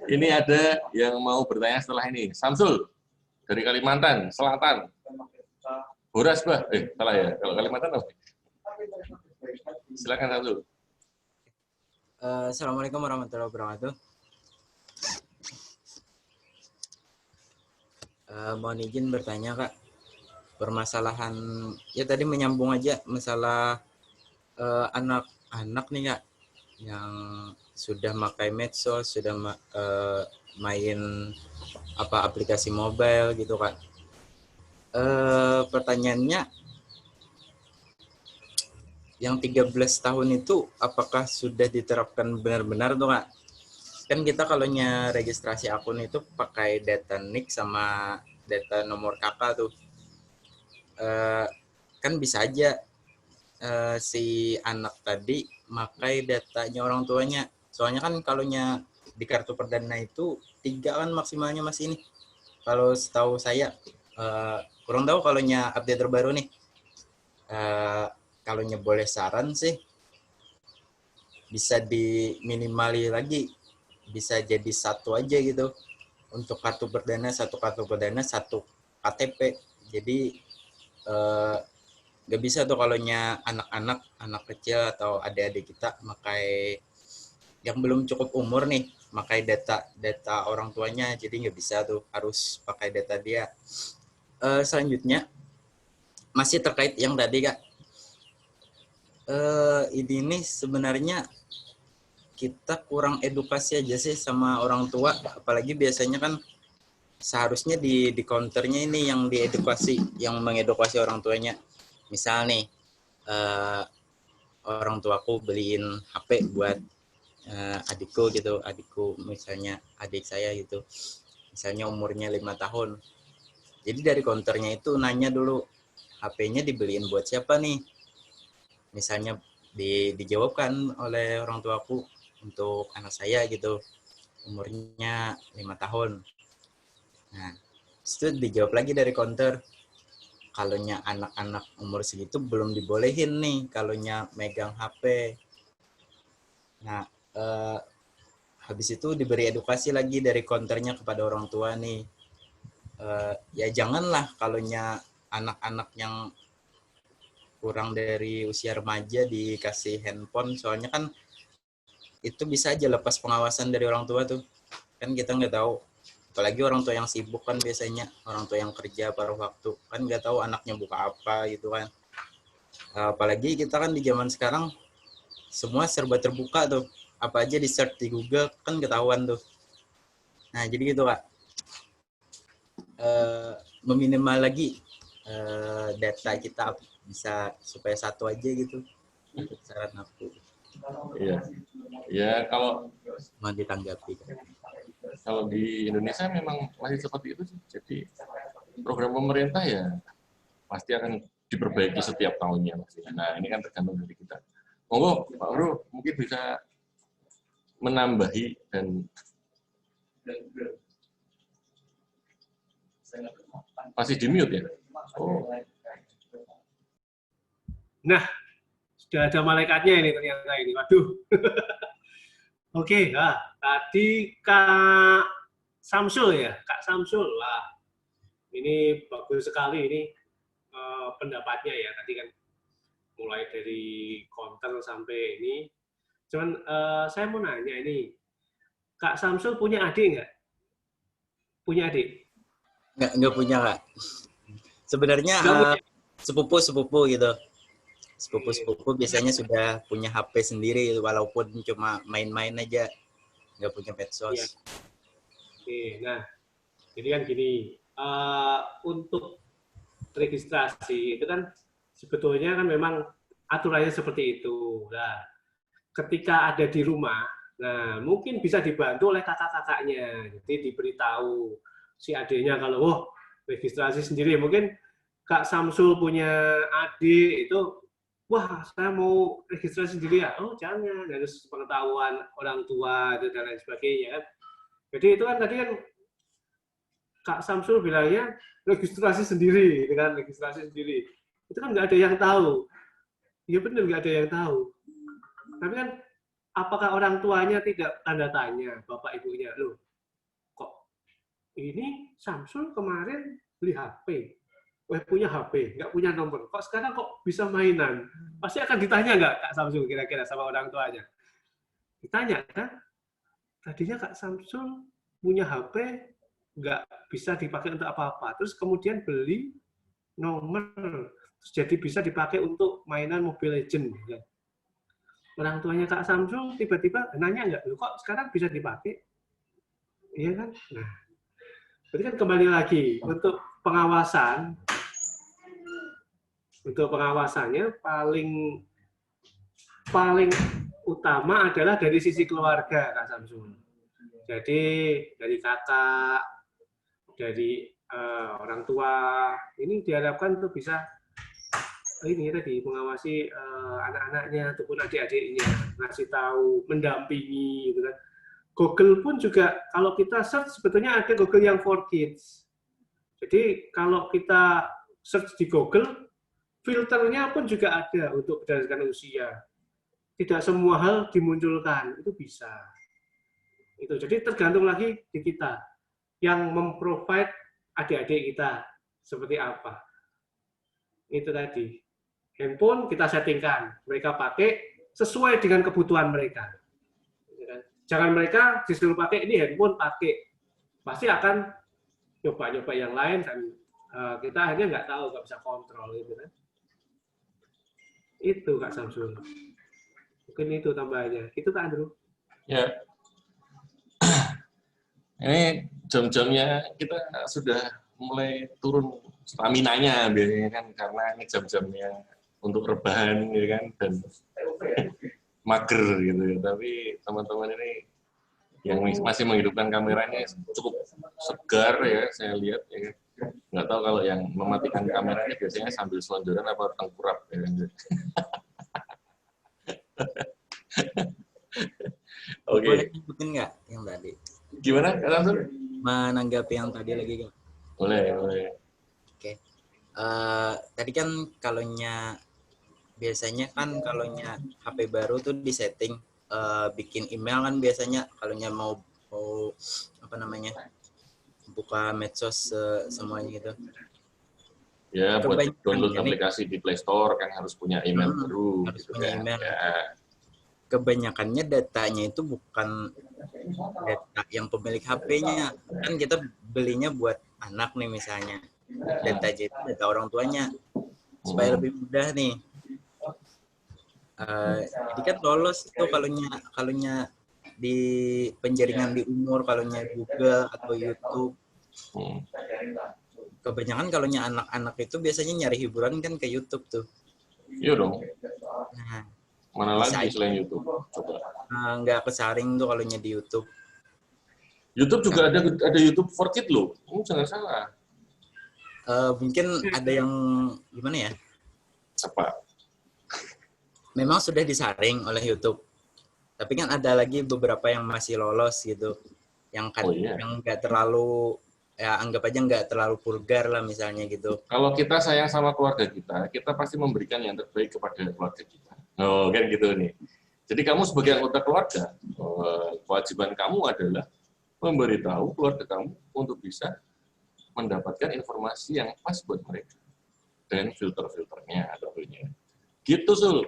Ini ada yang mau bertanya setelah ini. Samsul, dari Kalimantan Selatan. Horas, Bah. Salah ya. Kalau Kalimantan apa? Silakan Samsul. Assalamualaikum warahmatullahi wabarakatuh. Mohon izin bertanya, Kak. Permasalahan, ya tadi menyambung aja masalah anak-anak nih, Kak, yang sudah pakai medsos, sudah main aplikasi mobile gitu, Kak. Pertanyaannya, yang 13 tahun itu apakah sudah diterapkan benar-benar tuh, Kak? Kan kita kalau registrasi akun itu pakai data NIK sama data nomor KK tuh. Kan bisa aja si anak tadi makai datanya orang tuanya. Soalnya kan kalau di kartu perdana itu 3 kan maksimalnya Mas ini. Kalau setahu saya, kurang tahu kalau update terbaru nih. Kalau boleh saran sih, bisa diminimali lagi. Bisa jadi 1 aja gitu. Untuk kartu perdana, 1 kartu perdana, 1 KTP. Jadi nggak bisa tuh kalau anak kecil atau adik-adik kita pakai yang belum cukup umur nih, memakai data orang tuanya, jadi nggak bisa tuh, harus pakai data dia. Selanjutnya masih terkait yang tadi Kak, ini sebenarnya kita kurang edukasi aja sih sama orang tua, apalagi biasanya kan seharusnya di counternya ini yang diedukasi, yang mengedukasi orang tuanya. Misal nih, orang tuaku beliin HP buat adikku gitu, adikku misalnya adik saya gitu, misalnya umurnya 5 tahun. Jadi dari counternya itu nanya dulu, HP-nya dibeliin buat siapa nih? Misalnya dijawabkan oleh orang tuaku, untuk anak saya gitu, umurnya 5 tahun. Nah, itu dijawab lagi dari counter, kalaunya anak-anak umur segitu belum dibolehin nih kalaunya megang HP. Nah, habis itu diberi edukasi lagi dari counternya kepada orang tua nih. Ya janganlah kalaunya anak-anak yang kurang dari usia remaja dikasih handphone, soalnya kan itu bisa aja lepas pengawasan dari orang tua tuh. Kan kita nggak tahu. Apalagi orang tua yang sibuk kan biasanya, orang tua yang kerja paruh waktu, kan nggak tahu anaknya buka apa gitu kan. Apalagi kita kan di zaman sekarang semua serba terbuka tuh. Apa aja di search di Google kan ketahuan tuh. Nah jadi gitu Kak. Meminimal lagi data kita bisa supaya satu aja gitu. Saran aku. Iya. Ya kalau mau ditanggapi. Kalau di Indonesia memang masih seperti itu sih. Jadi program pemerintah ya pasti akan diperbaiki setiap tahunnya. Nah ini kan tergantung dari kita. Monggo Pak Bro mungkin bisa menambahi dan masih di mute ya. Oh. Nah, sudah ada malaikatnya ini ternyata ini. Waduh. Oke, nah, tadi Kak Samsul ya, Kak Samsul. Wah, ini bagus sekali ini pendapatnya ya. Tadi kan mulai dari konten sampai ini. Cuman saya mau nanya ini, Kak Samsul punya adik nggak? Punya adik? Nggak punya Kak. Sebenarnya sepupu gitu. Sepupu biasanya sudah punya HP sendiri, walaupun cuma main-main aja, nggak punya medsos. Ya. Oke, nah, jadi kan gini, untuk registrasi itu kan sebetulnya kan memang aturannya seperti itu. Nah, ketika ada di rumah, nah mungkin bisa dibantu oleh kakak-kakaknya, jadi diberitahu si adiknya kalau, oh registrasi sendiri, mungkin Kak Samsul punya adik itu, wah, saya mau registrasi sendiri ya. Oh, jangan, harus pengetahuan orang tua dan lain sebagainya. Jadi itu kan tadi kan Kak Samsul bilangnya registrasi sendiri, dengan registrasi sendiri. Itu kan nggak ada yang tahu. Ya benar, nggak ada yang tahu. Tapi kan apakah orang tuanya tidak tanda tanya, bapak ibunya, loh, kok ini Samsul kemarin beli HP, punya HP, nggak punya nomor. Kok sekarang kok bisa mainan? Pasti akan ditanya nggak Kak Samsul kira-kira sama orang tuanya? Ditanya kan? Tadinya Kak Samsul punya HP, nggak bisa dipakai untuk apa-apa. Terus kemudian beli nomor, terus jadi bisa dipakai untuk mainan Mobile Legends. Ya. Orang tuanya Kak Samsul tiba-tiba nanya nggak, kok sekarang bisa dipakai? Iya kan? Nah, berarti kan kembali lagi untuk pengawasan. Untuk pengawasannya paling utama adalah dari sisi keluarga, Kak Samsul. Jadi dari kakak, dari orang tua, ini diharapkan untuk bisa ini tadi mengawasi anak-anaknya ataupun adik-adiknya, ngasih tahu, mendampingi, gitu kan. Google pun juga kalau kita search sebetulnya ada Google yang for kids. Jadi kalau kita search di Google, filternya pun juga ada untuk berdasarkan usia. Tidak semua hal dimunculkan, itu bisa. Itu jadi tergantung lagi di kita yang memprovide adik-adik kita seperti apa. Itu tadi. Handphone kita settingkan, mereka pakai sesuai dengan kebutuhan mereka. Jangan mereka disuruh pakai ini handphone, pakai. Pasti akan coba-coba yang lain dan kita akhirnya nggak tahu, nggak bisa kontrol gitu kan. Itu Kak Samsul. Mungkin itu tambahannya. Itu Kak Andrew. Ya. Ini jam-jamnya kita sudah mulai turun stamina-nya biasanya kan, karena ini jam-jamnya untuk rebahan ya kan, dan mager gitu ya. Tapi teman-teman ini yang masih menghidupkan kamera ini cukup segar ya, saya lihat ya. Nggak tahu kalau yang mematikan kameranya biasanya sambil selonjoran apa tengkurap ya. Oke. Boleh nyebutin nggak yang tadi? Gimana Kak Samsul? Menanggapi yang tadi lagi Kak. Boleh, boleh. Oke. Tadi kan biasanya kan kalaunya HP baru tuh di setting bikin email kan biasanya kalaunya mau apa namanya buka medsos semuanya gitu. Ya, buat download ini, aplikasi di Play Store kan harus punya email baru. Harus gitu punya kan. email. Ya. Kebanyakannya datanya itu bukan data yang pemilik HP-nya. Kan kita belinya buat anak nih misalnya. Data itu data orang tuanya. Supaya lebih mudah nih. Jadi kan lolos itu kalaunya di penjaringan di umur, kalaunya Google atau YouTube. Kebanyakan kalaunya anak-anak itu biasanya nyari hiburan kan ke YouTube tuh. Iya dong. Nah, mana lagi selain YouTube? Coba. Nggak kesaring tuh kalaunya di YouTube. YouTube juga ada YouTube for Kids loh. Jangan salah. Mungkin ada yang gimana ya? Apa? Memang sudah disaring oleh YouTube. Tapi kan ada lagi beberapa yang masih lolos gitu. Yang yang nggak terlalu, ya anggap aja nggak terlalu vulgar lah misalnya gitu. Kalau kita sayang sama keluarga kita pasti memberikan yang terbaik kepada keluarga kita. Oh, kan gitu nih. Jadi kamu sebagai anggota keluarga, kewajiban kamu adalah memberitahu keluarga kamu untuk bisa mendapatkan informasi yang pas buat mereka. Dan filter-filternya tentunya. Gitu, Sul.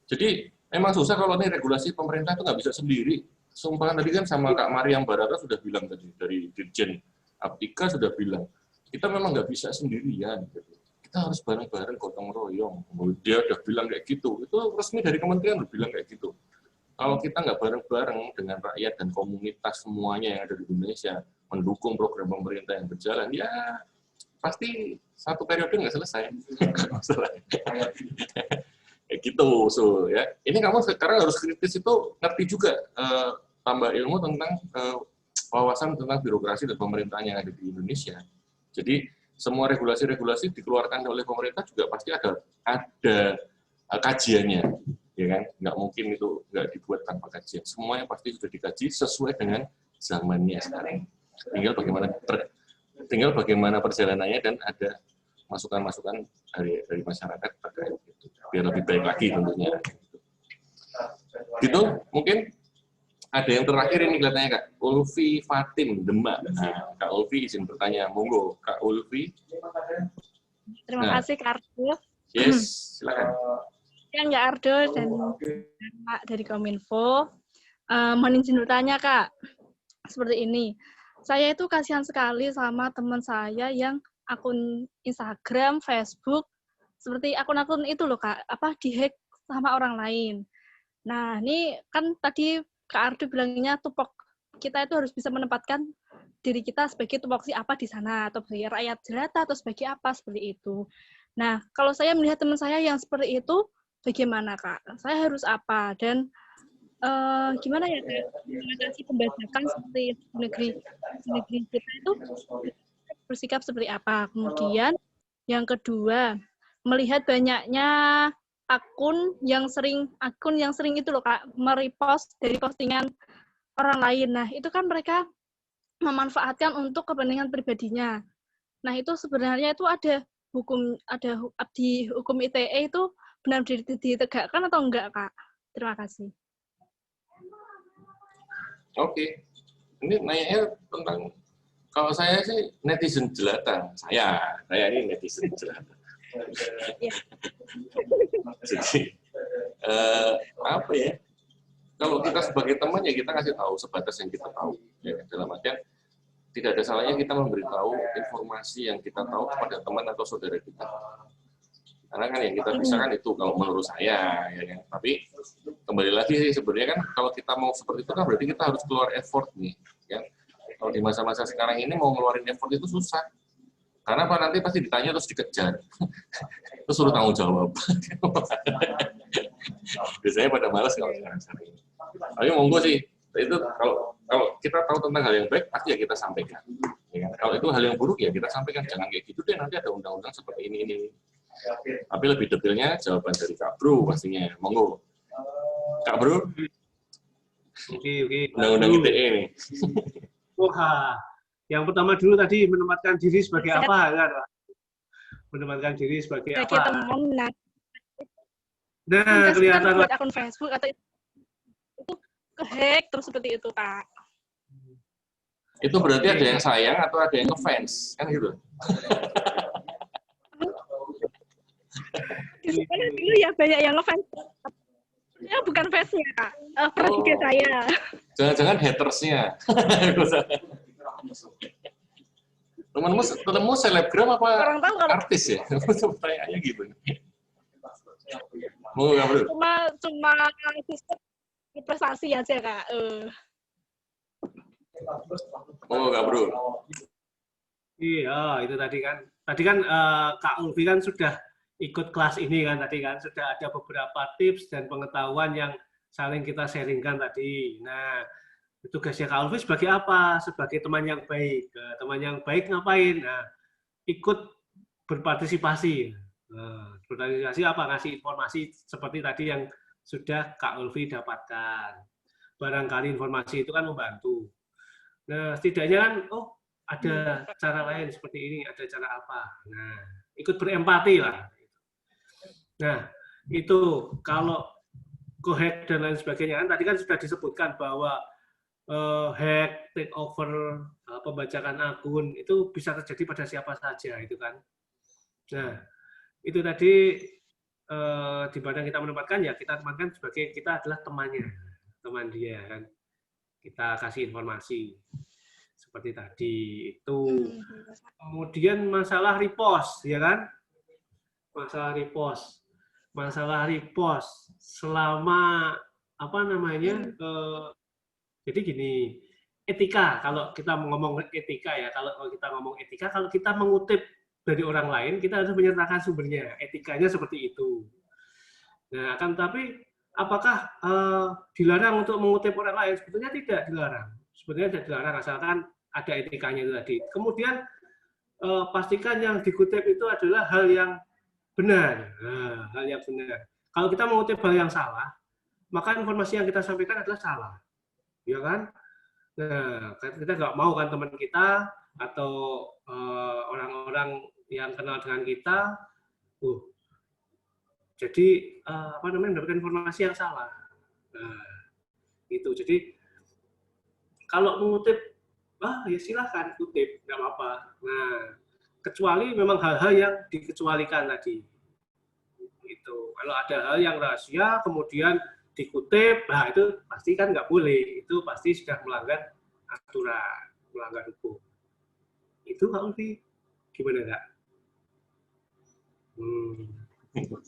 Jadi memang susah kalau ini regulasi pemerintah itu nggak bisa sendiri. Sumpah tadi kan sama Kak Mariam Barata sudah bilang tadi, dari Dirjen Aptika sudah bilang, kita memang nggak bisa sendirian. Gitu. Kita harus bareng-bareng gotong royong. Dia udah bilang kayak gitu. Itu resmi dari kementerian udah bilang kayak gitu. Kalau kita nggak bareng-bareng dengan rakyat dan komunitas semuanya yang ada di Indonesia, mendukung program pemerintah yang berjalan, ya pasti satu periode nggak selesai. Kayak gitu, so ya. Ini kamu sekarang harus kritis itu ngerti juga, tambah ilmu tentang wawasan tentang birokrasi dan pemerintahan yang ada di Indonesia. Jadi semua regulasi-regulasi dikeluarkan oleh pemerintah juga pasti ada kajiannya, ya kan? Nggak mungkin itu nggak dibuat tanpa kajian. Semuanya pasti sudah dikaji sesuai dengan zamannya sekarang. Tinggal bagaimana perjalanannya dan ada masukan-masukan dari masyarakat terkait itu, biar lebih baik lagi tentunya. Gitu, mungkin ada yang terakhir ini kelihatannya Kak Ulfi Fatim Demak. Nah, Kak Ulfi izin bertanya, monggo Kak Ulfi. Terima kasih Kak Ardo. Yes, silakan. Yang Kak Ardo dan Pak dari Kominfo, mohon izin bertanya Kak, seperti ini. Saya itu kasihan sekali sama teman saya yang akun Instagram, Facebook, seperti akun-akun itu loh Kak, dihack sama orang lain. Nah, ini kan tadi Kak Ardo bilangnya tupok kita itu harus bisa menempatkan diri kita sebagai tupoksi apa di sana, atau sebagai rakyat jelata, atau sebagai apa, seperti itu. Nah, kalau saya melihat teman saya yang seperti itu, bagaimana Kak? Saya harus apa? Dan gimana ya Kak, mengatasi pembajakan seperti negeri kita itu bersikap seperti apa. Kemudian yang kedua, melihat banyaknya akun yang sering itu loh Kak, merepost dari postingan orang lain. Nah, itu kan mereka memanfaatkan untuk kepentingan pribadinya. Nah, itu sebenarnya itu ada di hukum ITE itu benar ditegakkan atau enggak Kak? Terima kasih. Oke. Ini nanya tentang, kalau saya sih netizen jelata. Saya ini netizen jelata. Jadi apa ya? kalau kita sebagai teman ya kita kasih tahu sebatas yang kita tahu. Ya, dalam artian tidak ada salahnya kita memberitahu informasi yang kita tahu kepada teman atau saudara kita. Karena kan yang kita bisa kan itu kalau menurut saya, ya kan. Tapi kembali lagi sih sebenarnya kan kalau kita mau seperti itu kan berarti kita harus keluar effort nih, ya. Kalau di masa-masa sekarang ini mau ngeluarin effort itu susah. Karena apa nanti pasti ditanya terus dikejar, terus suruh tanggung jawab. Biasanya pada malas kalau sekarang ini. Tapi monggo sih, itu kalau kita tahu tentang hal yang baik pasti ya kita sampaikan. Ya, kalau itu hal yang buruk ya kita sampaikan, jangan kayak gitu deh nanti ada undang-undang seperti ini. Tapi lebih detailnya jawaban dari Kak Bro pastinya, monggo. Kak Bro, Oke. undang-undang ITE ini. Wah, yang pertama dulu tadi menempatkan diri sebagai apa, kan? Menempatkan diri sebagai apa? Teman, Nah, kelihatan buat akun Facebook atau itu ke-hack terus seperti itu, Kak. Itu berarti ada yang sayang atau ada yang ngefans, kan gitu. Di sana dulu ya banyak yang ngefans. Ya bukan fansnya, Kak. Pernah juga saya. Jangan-jangan hatersnya. Temenmu selebgram apa Orang tahu kalau artis ya? Pertanyaannya gitu. Mau nggak Bro? cuma prestasi aja, Kak. Mau nggak Bro? Iya, itu tadi kan. Tadi kan Kak Ulfi kan sudah ikut kelas ini kan tadi kan, sudah ada beberapa tips dan pengetahuan yang saling kita sharingkan tadi. Nah, tugasnya Kak Ulfi sebagai apa? Sebagai teman yang baik. Teman yang baik ngapain? Nah, ikut berpartisipasi. Nah, berpartisipasi apa? Ngasih informasi seperti tadi yang sudah Kak Ulfi dapatkan. Barangkali informasi itu kan membantu. Nah, setidaknya kan, oh ada cara lain seperti ini, ada cara apa. Nah, ikut berempati lah. Nah, itu kalau go-hack dan lain sebagainya, kan tadi kan sudah disebutkan bahwa hack, take over, pembajakan akun, itu bisa terjadi pada siapa saja, itu kan. Nah, itu tadi di mana kita menempatkan, ya kita tempatkan sebagai kita adalah temannya, teman dia, kan. Kita kasih informasi. Seperti tadi, itu. Kemudian masalah repost, ya kan? Masalah repost selama apa namanya jadi gini, etika, kalau kita ngomong etika ya, kalau kita ngomong etika, kalau kita mengutip dari orang lain kita harus menyertakan sumbernya, etikanya seperti itu. Nah, kan tapi apakah dilarang untuk mengutip orang lain? Sebetulnya tidak dilarang, sebenarnya tidak dilarang asalkan ada etikanya itu tadi. Kemudian pastikan yang dikutip itu adalah hal yang benar. Nah, hal yang benar. Kalau kita mengutip hal yang salah, maka informasi yang kita sampaikan adalah salah. Ya kan? Nah, kita nggak mau kan teman kita atau orang-orang yang kenal dengan kita, jadi mendapatkan informasi yang salah. Nah, itu. Jadi kalau mengutip, ya silahkan kutip, nggak apa-apa. Nah, kecuali memang hal-hal yang dikecualikan tadi. Gitu. Kalau ada hal yang rahasia, kemudian dikutip, nah itu pasti kan nggak boleh. Itu pasti sudah melanggar aturan, melanggar hukum. Itu Kak Ulfi, gimana Kak?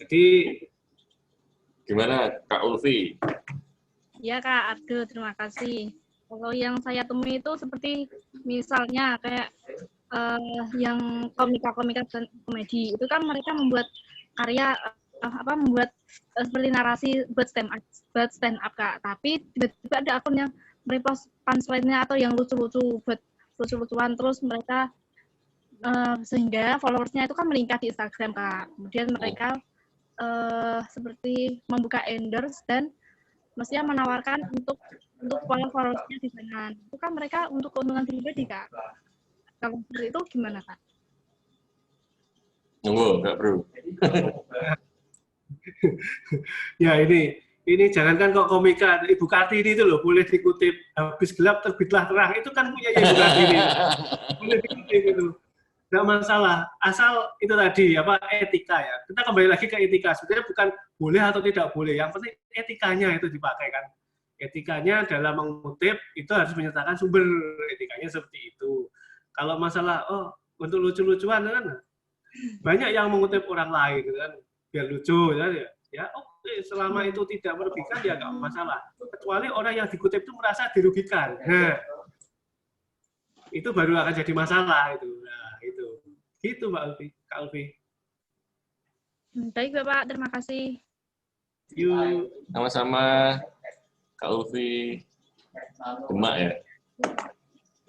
Jadi, gimana Kak Ulfi? Ya Kak Ardo, terima kasih. Kalau yang saya temui itu seperti misalnya kayak yang komika-komika dan komedi itu kan mereka membuat karya membuat seperti narasi buat stand up Kak, tapi tiba-tiba ada akun yang merepost punchline-nya atau yang lucu-lucu buat lucu-lucuan, terus mereka sehingga followersnya itu kan meningkat di Instagram Kak. Kemudian mereka seperti membuka endorse dan mestinya menawarkan untuk followersnya di sana. Itu kan mereka untuk keuntungan pribadi Kak. Kalau seperti itu gimana Kak? Nunggu, Kak Bro. Ya ini jangankan kok komika, Ibu Kartini itu loh boleh dikutip, habis gelap terbitlah terang, itu kan punya Ibu Kartini. Boleh dikutip itu. Nggak masalah, asal itu tadi etika ya. Kita kembali lagi ke etika. Sebenarnya bukan boleh atau tidak boleh, yang penting etikanya itu dipakai kan. Etikanya dalam mengutip itu harus menyertakan sumber, etikanya seperti itu. Kalau masalah untuk lucu-lucuan kan banyak yang mengutip orang lain kan biar lucu ya oke, selama itu tidak merugikan ya nggak masalah. Kecuali orang yang dikutip itu merasa dirugikan. Nah, itu baru akan jadi masalah itu. Nah, itu. Gitu Mbak Alfi, Kak Alfi. Baik Bapak, terima kasih. Yuk. Sama-sama Kak Ulfi Demak ya.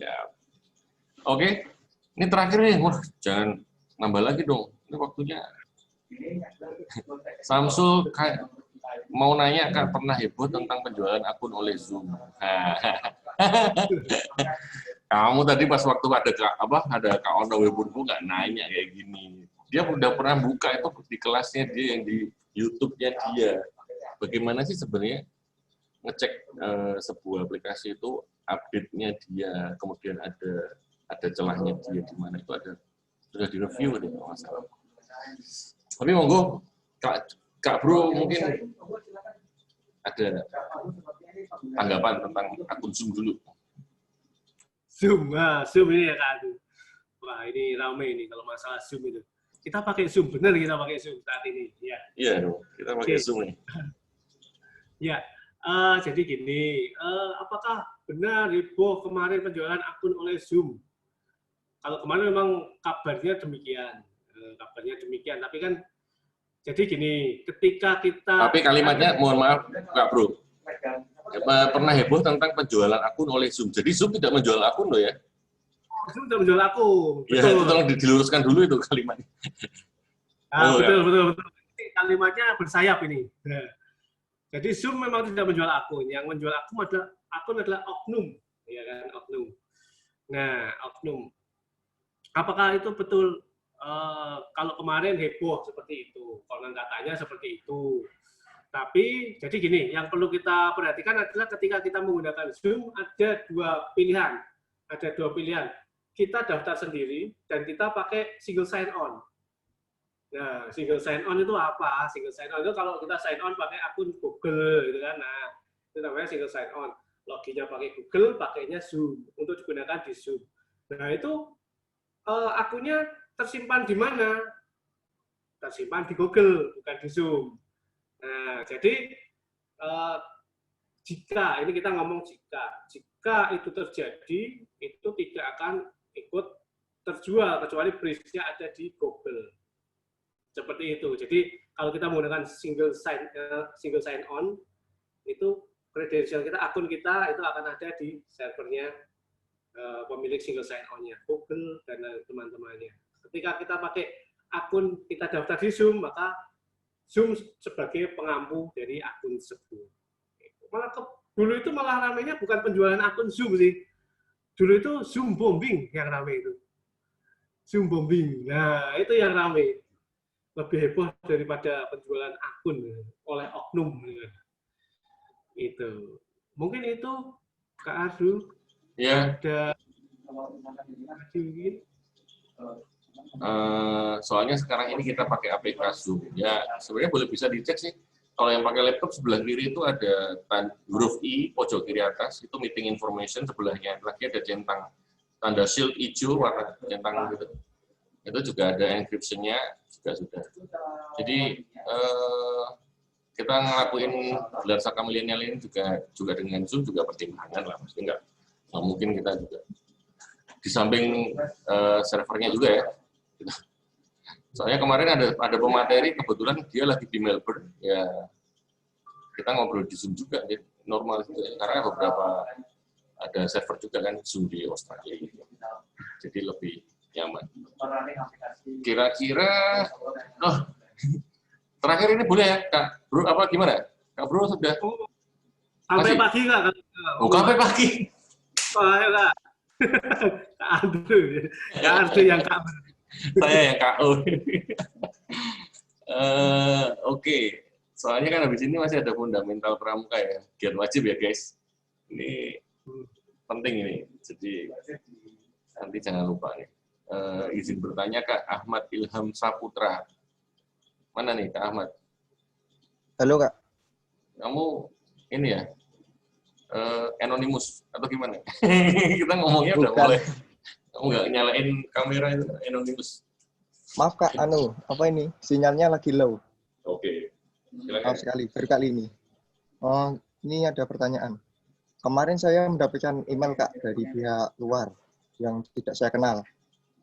Ya. Oke, ini terakhir nih. Wah, jangan nambah lagi dong. Ini waktunya. Samsul kayak mau nanya, Kak, pernah heboh tentang penjualan akun oleh Zoom. Kamu tadi pas waktu ada Kak Ono Webunku nggak nanya kayak gini. Dia udah pernah buka itu di kelasnya dia yang di YouTube-nya dia. Bagaimana sih sebenarnya ngecek sebuah aplikasi itu update-nya dia, kemudian ada celahnya dia di mana itu sudah direview deh kalau masalah. Tapi monggo Kak Bro mungkin ada tanggapan tentang akun Zoom dulu. Zoom ini ya Kak. Wah ini ramai ini kalau masalah Zoom itu. Kita pakai Zoom, benar kita pakai Zoom saat ini. Ya. Iya dong, kita pakai Zoom ini. Ya, jadi gini, apakah benar heboh kemarin penjualan akun oleh Zoom? Kalau kemarin memang kabarnya demikian, tapi kan jadi gini, ketika kita... Tapi kalimatnya, mohon maaf Kak Bro, pernah heboh tentang penjualan akun oleh Zoom. Jadi Zoom tidak menjual akun loh ya? Zoom tidak menjual akun. Ya, itu tolong diluruskan dulu itu kalimatnya. Betul. Kalimatnya bersayap ini. Nah, jadi Zoom memang tidak menjual akun. Yang menjual akun adalah oknum, ya kan, oknum. Nah, oknum. Apakah itu betul? Kalau kemarin heboh seperti itu, konon katanya seperti itu. Tapi jadi gini, yang perlu kita perhatikan adalah ketika kita menggunakan Zoom ada dua pilihan. Kita daftar sendiri dan kita pakai single sign on. Nah, single sign on itu apa? Single sign on itu kalau kita sign on pakai akun Google gitu kan. Nah, itu namanya single sign on. Loginnya pakai Google, pakainya Zoom untuk digunakan di Zoom. Nah, itu akunnya tersimpan di mana? Tersimpan di Google, bukan di Zoom. Nah, jadi jika ini kita ngomong jika itu terjadi, itu tidak akan ikut terjual kecuali bridge-nya ada di Google. Seperti itu. Jadi kalau kita menggunakan single sign on, itu kredensial kita, akun kita itu akan ada di servernya pemilik single sign on-nya, Google dan teman-temannya. Ketika kita pakai akun kita daftar di Zoom, maka Zoom sebagai pengampu dari akun tersebut. Dulu itu malah ramainya bukan penjualan akun Zoom sih. Dulu itu Zoom bombing yang ramai itu. Zoom bombing. Nah, itu yang ramai. Lebih heboh daripada penjualan akun oleh oknum. Itu. Mungkin itu Kak Ardu. Ya. Ada soalnya sekarang ini kita pakai aplikasi Zoom. Ya, sebenarnya boleh bisa dicek sih. Kalau yang pakai laptop sebelah kiri itu ada huruf I pojok kiri atas, itu meeting information, sebelahnya lagi ada centang tanda shield hijau warna centang gitu. Itu juga ada encryption-nya juga sudah. Jadi kita ngelakuin gelar saka milenial ini juga dengan Zoom juga pertimbangan lah, mesti nggak mungkin kita juga di samping servernya juga ya. Soalnya kemarin ada pemateri kebetulan dia lagi di Melbourne, ya kita ngobrol di Zoom juga, jadi normal gitu ya. Karena beberapa ada server juga kan Zoom di Australia gitu. Jadi lebih nyaman. Kira-kira, terakhir ini boleh ya Kak Bro, apa gimana? Kak Bro sudah? Sampai pagi Kak? Sampai pagi. Ayo Kak. Kak Ardu yang Kak. Saya yang KO. Oke. Soalnya kan habis ini masih ada fundamental pramuka ya. Giat wajib ya guys. Ini penting ini. Jadi nanti jangan lupa nih. Izin bertanya Kak Ahmad Ilham Saputra. Mana nih Kak Ahmad? Halo Kak. Kamu ini ya? anonymous atau gimana? Kita ngomongnya udah Bukan. mulai. Kamu nggak nyalain kamera itu anonymous. Maaf Kak, apa ini? Sinyalnya lagi low. Oke. Silakan. Maaf sekali, baru kali ini. Ini ada pertanyaan. Kemarin saya mendapatkan email Kak dari pihak luar yang tidak saya kenal.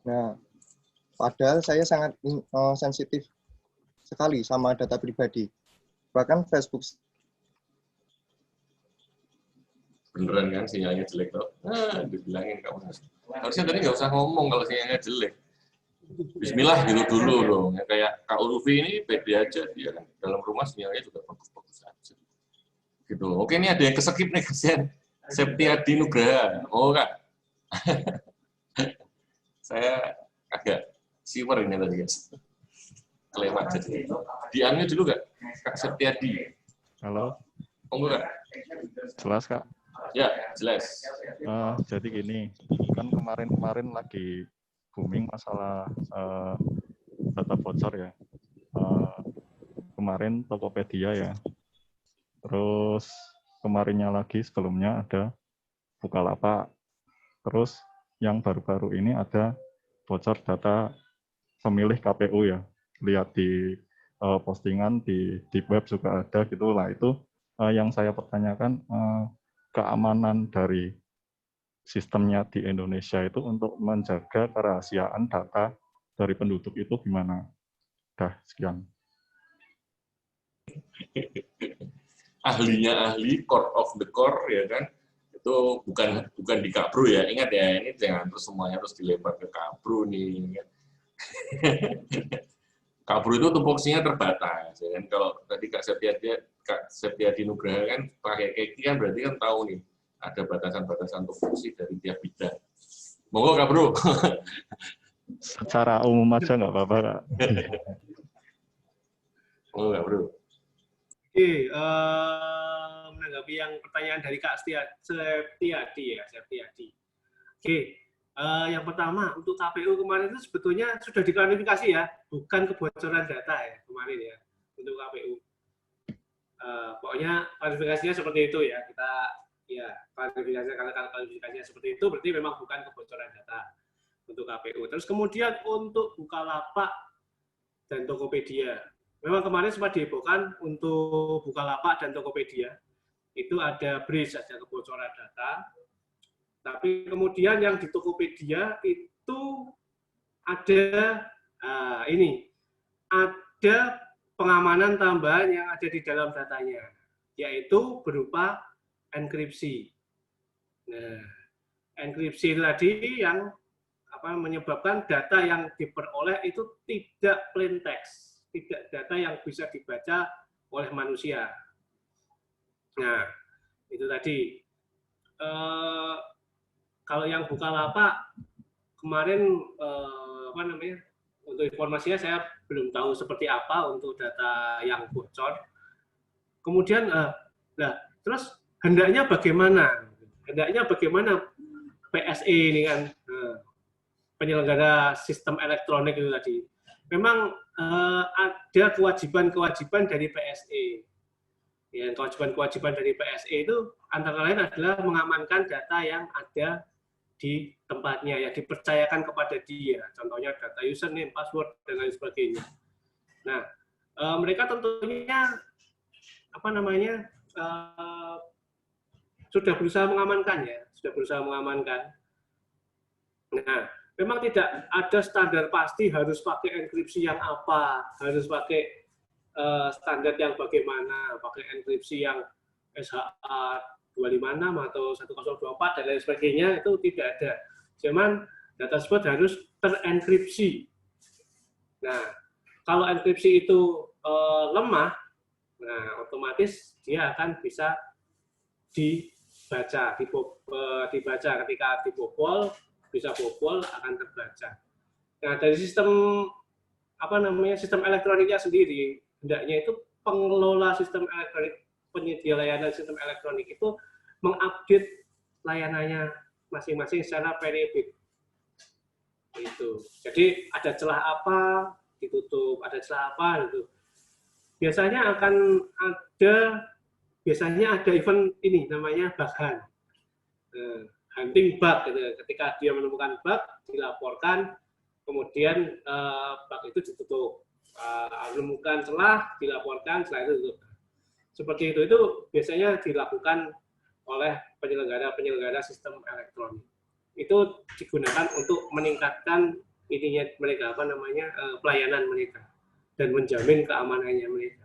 Nah, padahal saya sangat sensitif sekali sama data pribadi. Bahkan Facebook. Beneran kan sinyalnya jelek tuh. Dibilangin kamu. Harusnya tadi nggak usah ngomong kalau sinyalnya jelek. Bismillah gitu dulu dong. Ya, kayak Kak Ulfi ini pede aja dia kan. Dalam rumah sinyalnya juga bagus-bagus aja. Gitu. Oke, ini ada yang keskip nih kasihan. Septiadi Nugraha. Oh Kak. Saya agak siwer ini tadi guys. Kelewat jadi. Di-unmute dulu Kak. Kak Septiadi. Halo. Monggo Kak. Jelas Kak? Ya, jelas. Jadi gini, kan kemarin lagi booming masalah data bocor ya. Kemarin Tokopedia ya. Terus kemarinnya lagi sebelumnya ada Bukalapak. Terus yang baru-baru ini ada bocor data pemilih KPU ya. Lihat di postingan di web juga ada gitu lah. Itu yang saya pertanyakan, keamanan dari sistemnya di Indonesia itu untuk menjaga kerahasiaan data dari penduduk itu gimana? Dah, sekian. Ahlinya ahli, core of the core ya kan, itu bukan di Kak Bro ya. Ingat ya, ini jangan terus semuanya terus dilempar ke Kak Bro nih. Kak Bro itu tupoksinya terbatas ya kan. Kalau tadi Kak Septiadi Nugraha kan pakai keki kan berarti kan tahu nih ada batasan-batasan tupoksi dari tiap bidang. Monggo Kak Bro. Secara umum aja nggak apa-apa Kak. Monggo Kak Bro. Oke, menanggapi yang pertanyaan dari Kak Septiadi ya, Septiadi. Oke, yang pertama untuk KPU kemarin itu sebetulnya sudah diklarifikasi ya, bukan kebocoran data ya kemarin ya untuk KPU. Pokoknya klarifikasinya seperti itu ya, kita ya klarifikasinya seperti itu berarti memang bukan kebocoran data untuk KPU. Terus kemudian untuk Bukalapak dan Tokopedia. Memang kemarin sempat dihebohkan untuk Bukalapak dan Tokopedia. Itu ada breach, ada kebocoran data. Tapi kemudian yang di Tokopedia itu ada ada pengamanan tambahan yang ada di dalam datanya, yaitu berupa enkripsi. Nah, enkripsi tadi yang menyebabkan data yang diperoleh itu tidak plain text, tidak data yang bisa dibaca oleh manusia. Nah, itu tadi. Kalau yang Bukalapak kemarin untuk informasinya saya belum tahu seperti apa untuk data yang bocor. Kemudian, terus hendaknya bagaimana? Hendaknya bagaimana PSE ini kan penyelenggara sistem elektronik itu tadi. Memang ada kewajiban-kewajiban dari PSE. Ya, kewajiban-kewajiban dari PSE itu antara lain adalah mengamankan data yang ada di tempatnya, yang dipercayakan kepada dia. Contohnya data username, password, dan lain sebagainya. Nah, mereka tentunya sudah berusaha mengamankannya, Nah, memang tidak ada standar pasti harus pakai enkripsi yang apa, harus pakai standar yang bagaimana, pakai enkripsi yang SHA 256 atau 1024 dan lain sebagainya, itu tidak ada. Cuman data tersebut harus terenkripsi. Nah, kalau enkripsi itu lemah, nah otomatis dia akan bisa dibaca ketika dibobol, bisa bobol akan terbaca. Nah, dari sistem sistem elektroniknya sendiri, hendaknya itu pengelola sistem elektronik, penyedia layanan sistem elektronik itu mengupdate layanannya masing-masing secara periodik. Itu. Jadi ada celah apa ditutup, ada celah apa gitu. Biasanya akan ada biasanya ada event ini namanya bug hunt. Hunting bug gitu. Ketika dia menemukan bug dilaporkan, kemudian bug itu ditutup. Menemukan celah dilaporkan, setelah itu ditutup. Seperti itu biasanya dilakukan oleh penyelenggara sistem elektronik. Itu digunakan untuk meningkatkan ininya mereka pelayanan mereka dan menjamin keamanannya mereka.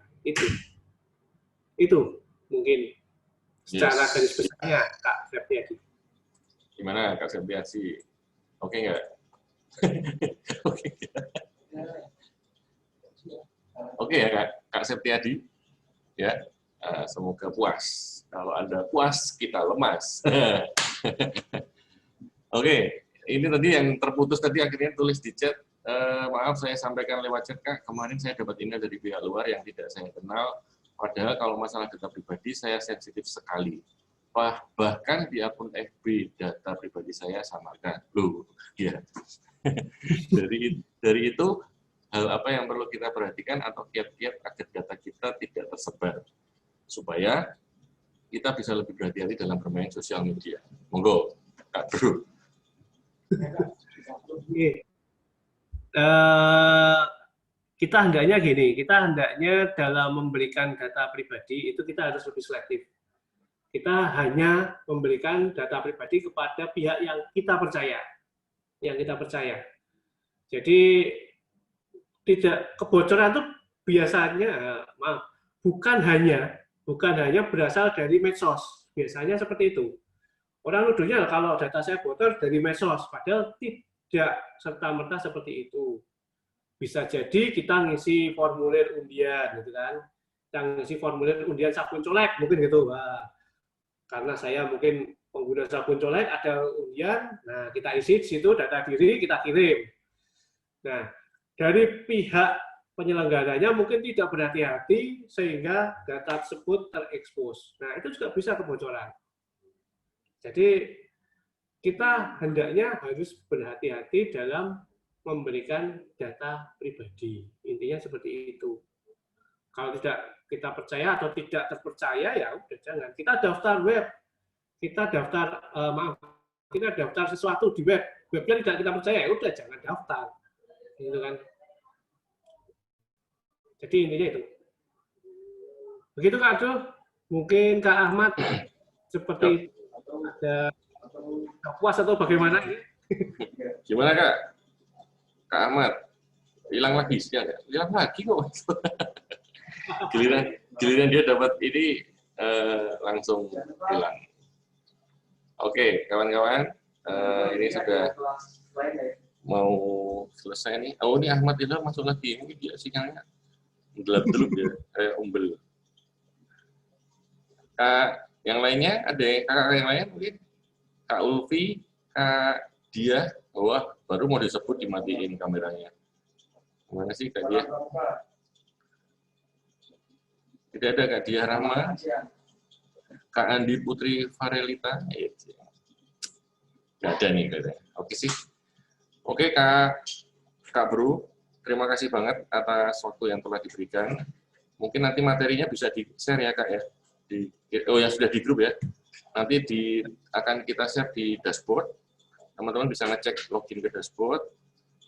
Itu mungkin secara garis besarnya Kak Septiadi. Gimana Kak Septiadi? Oke nggak? Oke. Oke ya Kak Septiadi? Ya, semoga puas. Kalau Anda puas, kita lemas. Oke, ini tadi yang terputus tadi akhirnya tulis di chat. Maaf saya sampaikan lewat chat Kak, kemarin saya dapat email dari pihak luar yang tidak saya kenal. Padahal kalau masalah data pribadi saya sensitif sekali. Bahkan di akun FB data pribadi saya samakan. Loh, ya. dari itu hal apa yang perlu kita perhatikan atau kiat-kiat agar data kita tidak tersebar supaya kita bisa lebih berhati-hati dalam bermain sosial media. Monggo, Kak Bro. Kita hendaknya gini, dalam memberikan data pribadi itu kita harus lebih selektif. Kita hanya memberikan data pribadi kepada pihak yang kita percaya. Jadi tidak kebocoran itu biasanya bukan hanya berasal dari medsos. Biasanya seperti itu. Orang nuduhnya kalau data saya bocor dari medsos, padahal tidak serta-merta seperti itu. Bisa jadi kita ngisi formulir undian, gitu kan? Kita ngisi formulir undian sabun colek, mungkin gitu. Karena saya mungkin pengguna sabun colek, ada undian, nah kita isi di situ data diri, kita kirim. Nah, dari pihak penyelenggaranya mungkin tidak berhati-hati sehingga data tersebut terekspos. Nah, itu juga bisa kebocoran. Jadi kita hendaknya harus berhati-hati dalam memberikan data pribadi. Intinya seperti itu. Kalau tidak kita percaya atau tidak terpercaya, ya udah jangan. Kita daftar web, kita daftar sesuatu di web, webnya tidak kita percaya, ya udah jangan daftar. Gitu kan. Jadi intinya itu. Begitu Kak Abdul, mungkin Kak Ahmad seperti ada puas atau bagaimana ini? Gimana Kak? Kak Ahmad, hilang lagi sih ya? Hilang lagi kok. Giliran dia dapat ini langsung hilang. Oke, kawan-kawan, ini sudah mau selesai nih. Oh, ini Ahmad Ilham masuk lagi. Ini dia sinyalnya gelap-gelap ya, kayak umbel. Kak, yang lainnya ada kakak yang lain mungkin? Kak Ulfi, Kak Dia, wah baru mau disebut dimatiin kameranya. Gimana sih Kak Dia? Tidak ada Kak Dia Rahma, Kak Andi Putri Farelita, nggak ada nih katanya. Oke sih. Oke Kak Bro, terima kasih banget atas waktu yang telah diberikan. Mungkin nanti materinya bisa di-share ya Kak ya. Yang sudah di grup ya. Nanti akan kita share di dashboard. Teman-teman bisa ngecek login ke dashboard.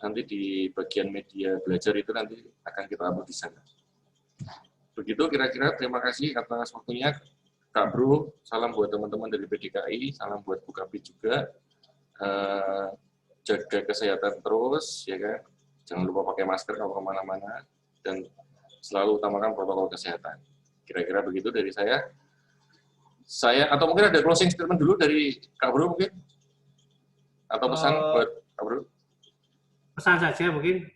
Nanti di bagian media belajar itu nanti akan kita upload di sana. Begitu kira-kira, terima kasih atas waktunya Kak Bro. Salam buat teman-teman dari PDKI, salam buat Bukapit juga. Jaga kesehatan terus, ya kan? Jangan lupa pakai masker kalau kemana-mana, dan selalu utamakan protokol kesehatan. Kira-kira begitu dari saya. Atau mungkin ada closing statement dulu dari Kak Bro mungkin? Atau pesan buat Kak Bro? Pesan saja mungkin,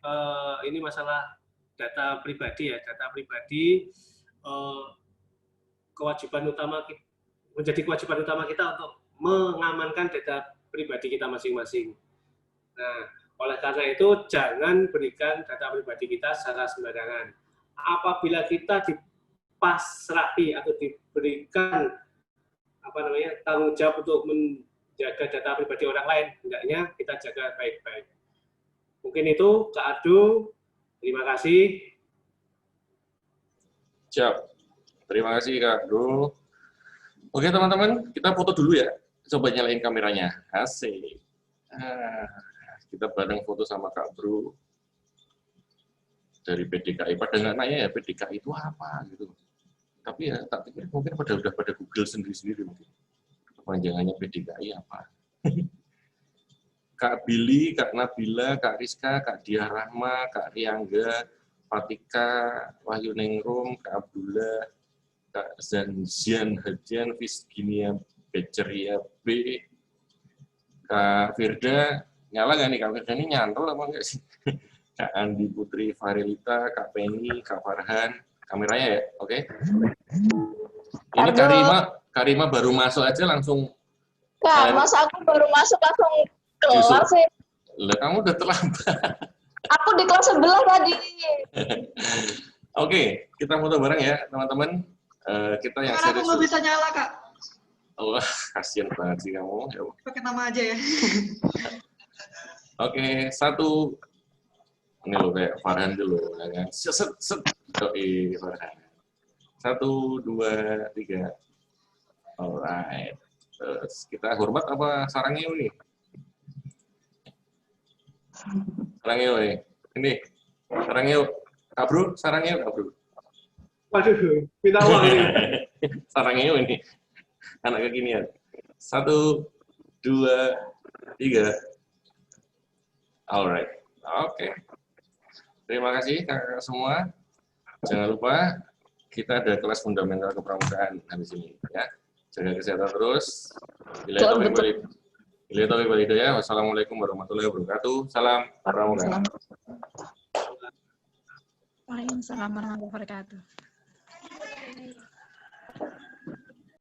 ini masalah data pribadi ya. Data pribadi menjadi kewajiban utama kita untuk mengamankan data pribadi kita masing-masing. Nah, oleh karena itu jangan berikan data pribadi kita secara sembarangan. Apabila kita dipasrahi atau diberikan tanggung jawab untuk menjaga data pribadi orang lain, hendaknya kita jaga baik-baik. Mungkin itu Kak Adu, terima kasih. Siap. Terima kasih Kak Bro. Oke teman-teman, kita foto dulu ya. Coba nyalain kameranya. Asik. Kita bareng foto sama Kak Bro dari PDKI. Pada nggak nanya ya PDKI itu apa gitu. Tapi ya tak pikir mungkin udah pada Google sendiri-sendiri mungkin. Kepanjangannya PDKI apa? Kak Billy, Kak Nabila, Kak Rizka, Kak Diah Rahma, Kak Riangga, Fatika, Wahyu Ningrum, Kak Abdullah, Kak Zanzian Hadian, Fisginia Beceria B, Kak Firda, nyala nggak nih Kak Firda ini nyantol apa enggak sih? Kak Andi Putri Farilita, Kak Penny, Kak Farhan, kameranya ya, oke? Ini Karima baru masuk aja langsung. Kak, masa aku baru masuk langsung kelas sih? Lah, kamu udah terlambat. Aku di kelas sebelah tadi. Oke, kita foto bareng ya teman-teman. Kita yang Karena aku serius. nggak bisa nyala, Kak. Wah, kasihan banget sih kamu. Pakai nama aja ya. Oke, satu. Ini loh kayak Farhan dulu. Ya kan? Set. Farhan. 1, 2, 3. Alright. Terus kita hormat apa sarangnya nih? Sarangnya nih. Ini. Sarangnya. Kak Bro, sarangnya Kak Bro. Waduh, minta uang ini. Sarangnya ini. Anak kekinian. 1, 2, 3. Alright. Oke. Terima kasih kakak semua. Jangan lupa kita ada kelas fundamental kepramukaan habis ini ya. Jaga kesehatan terus. Bila taufiq wal hidayah. Wassalamualaikum warahmatullahi wabarakatuh. Salam pramuka. Waalaikumsalam warahmatullahi wabarakatuh.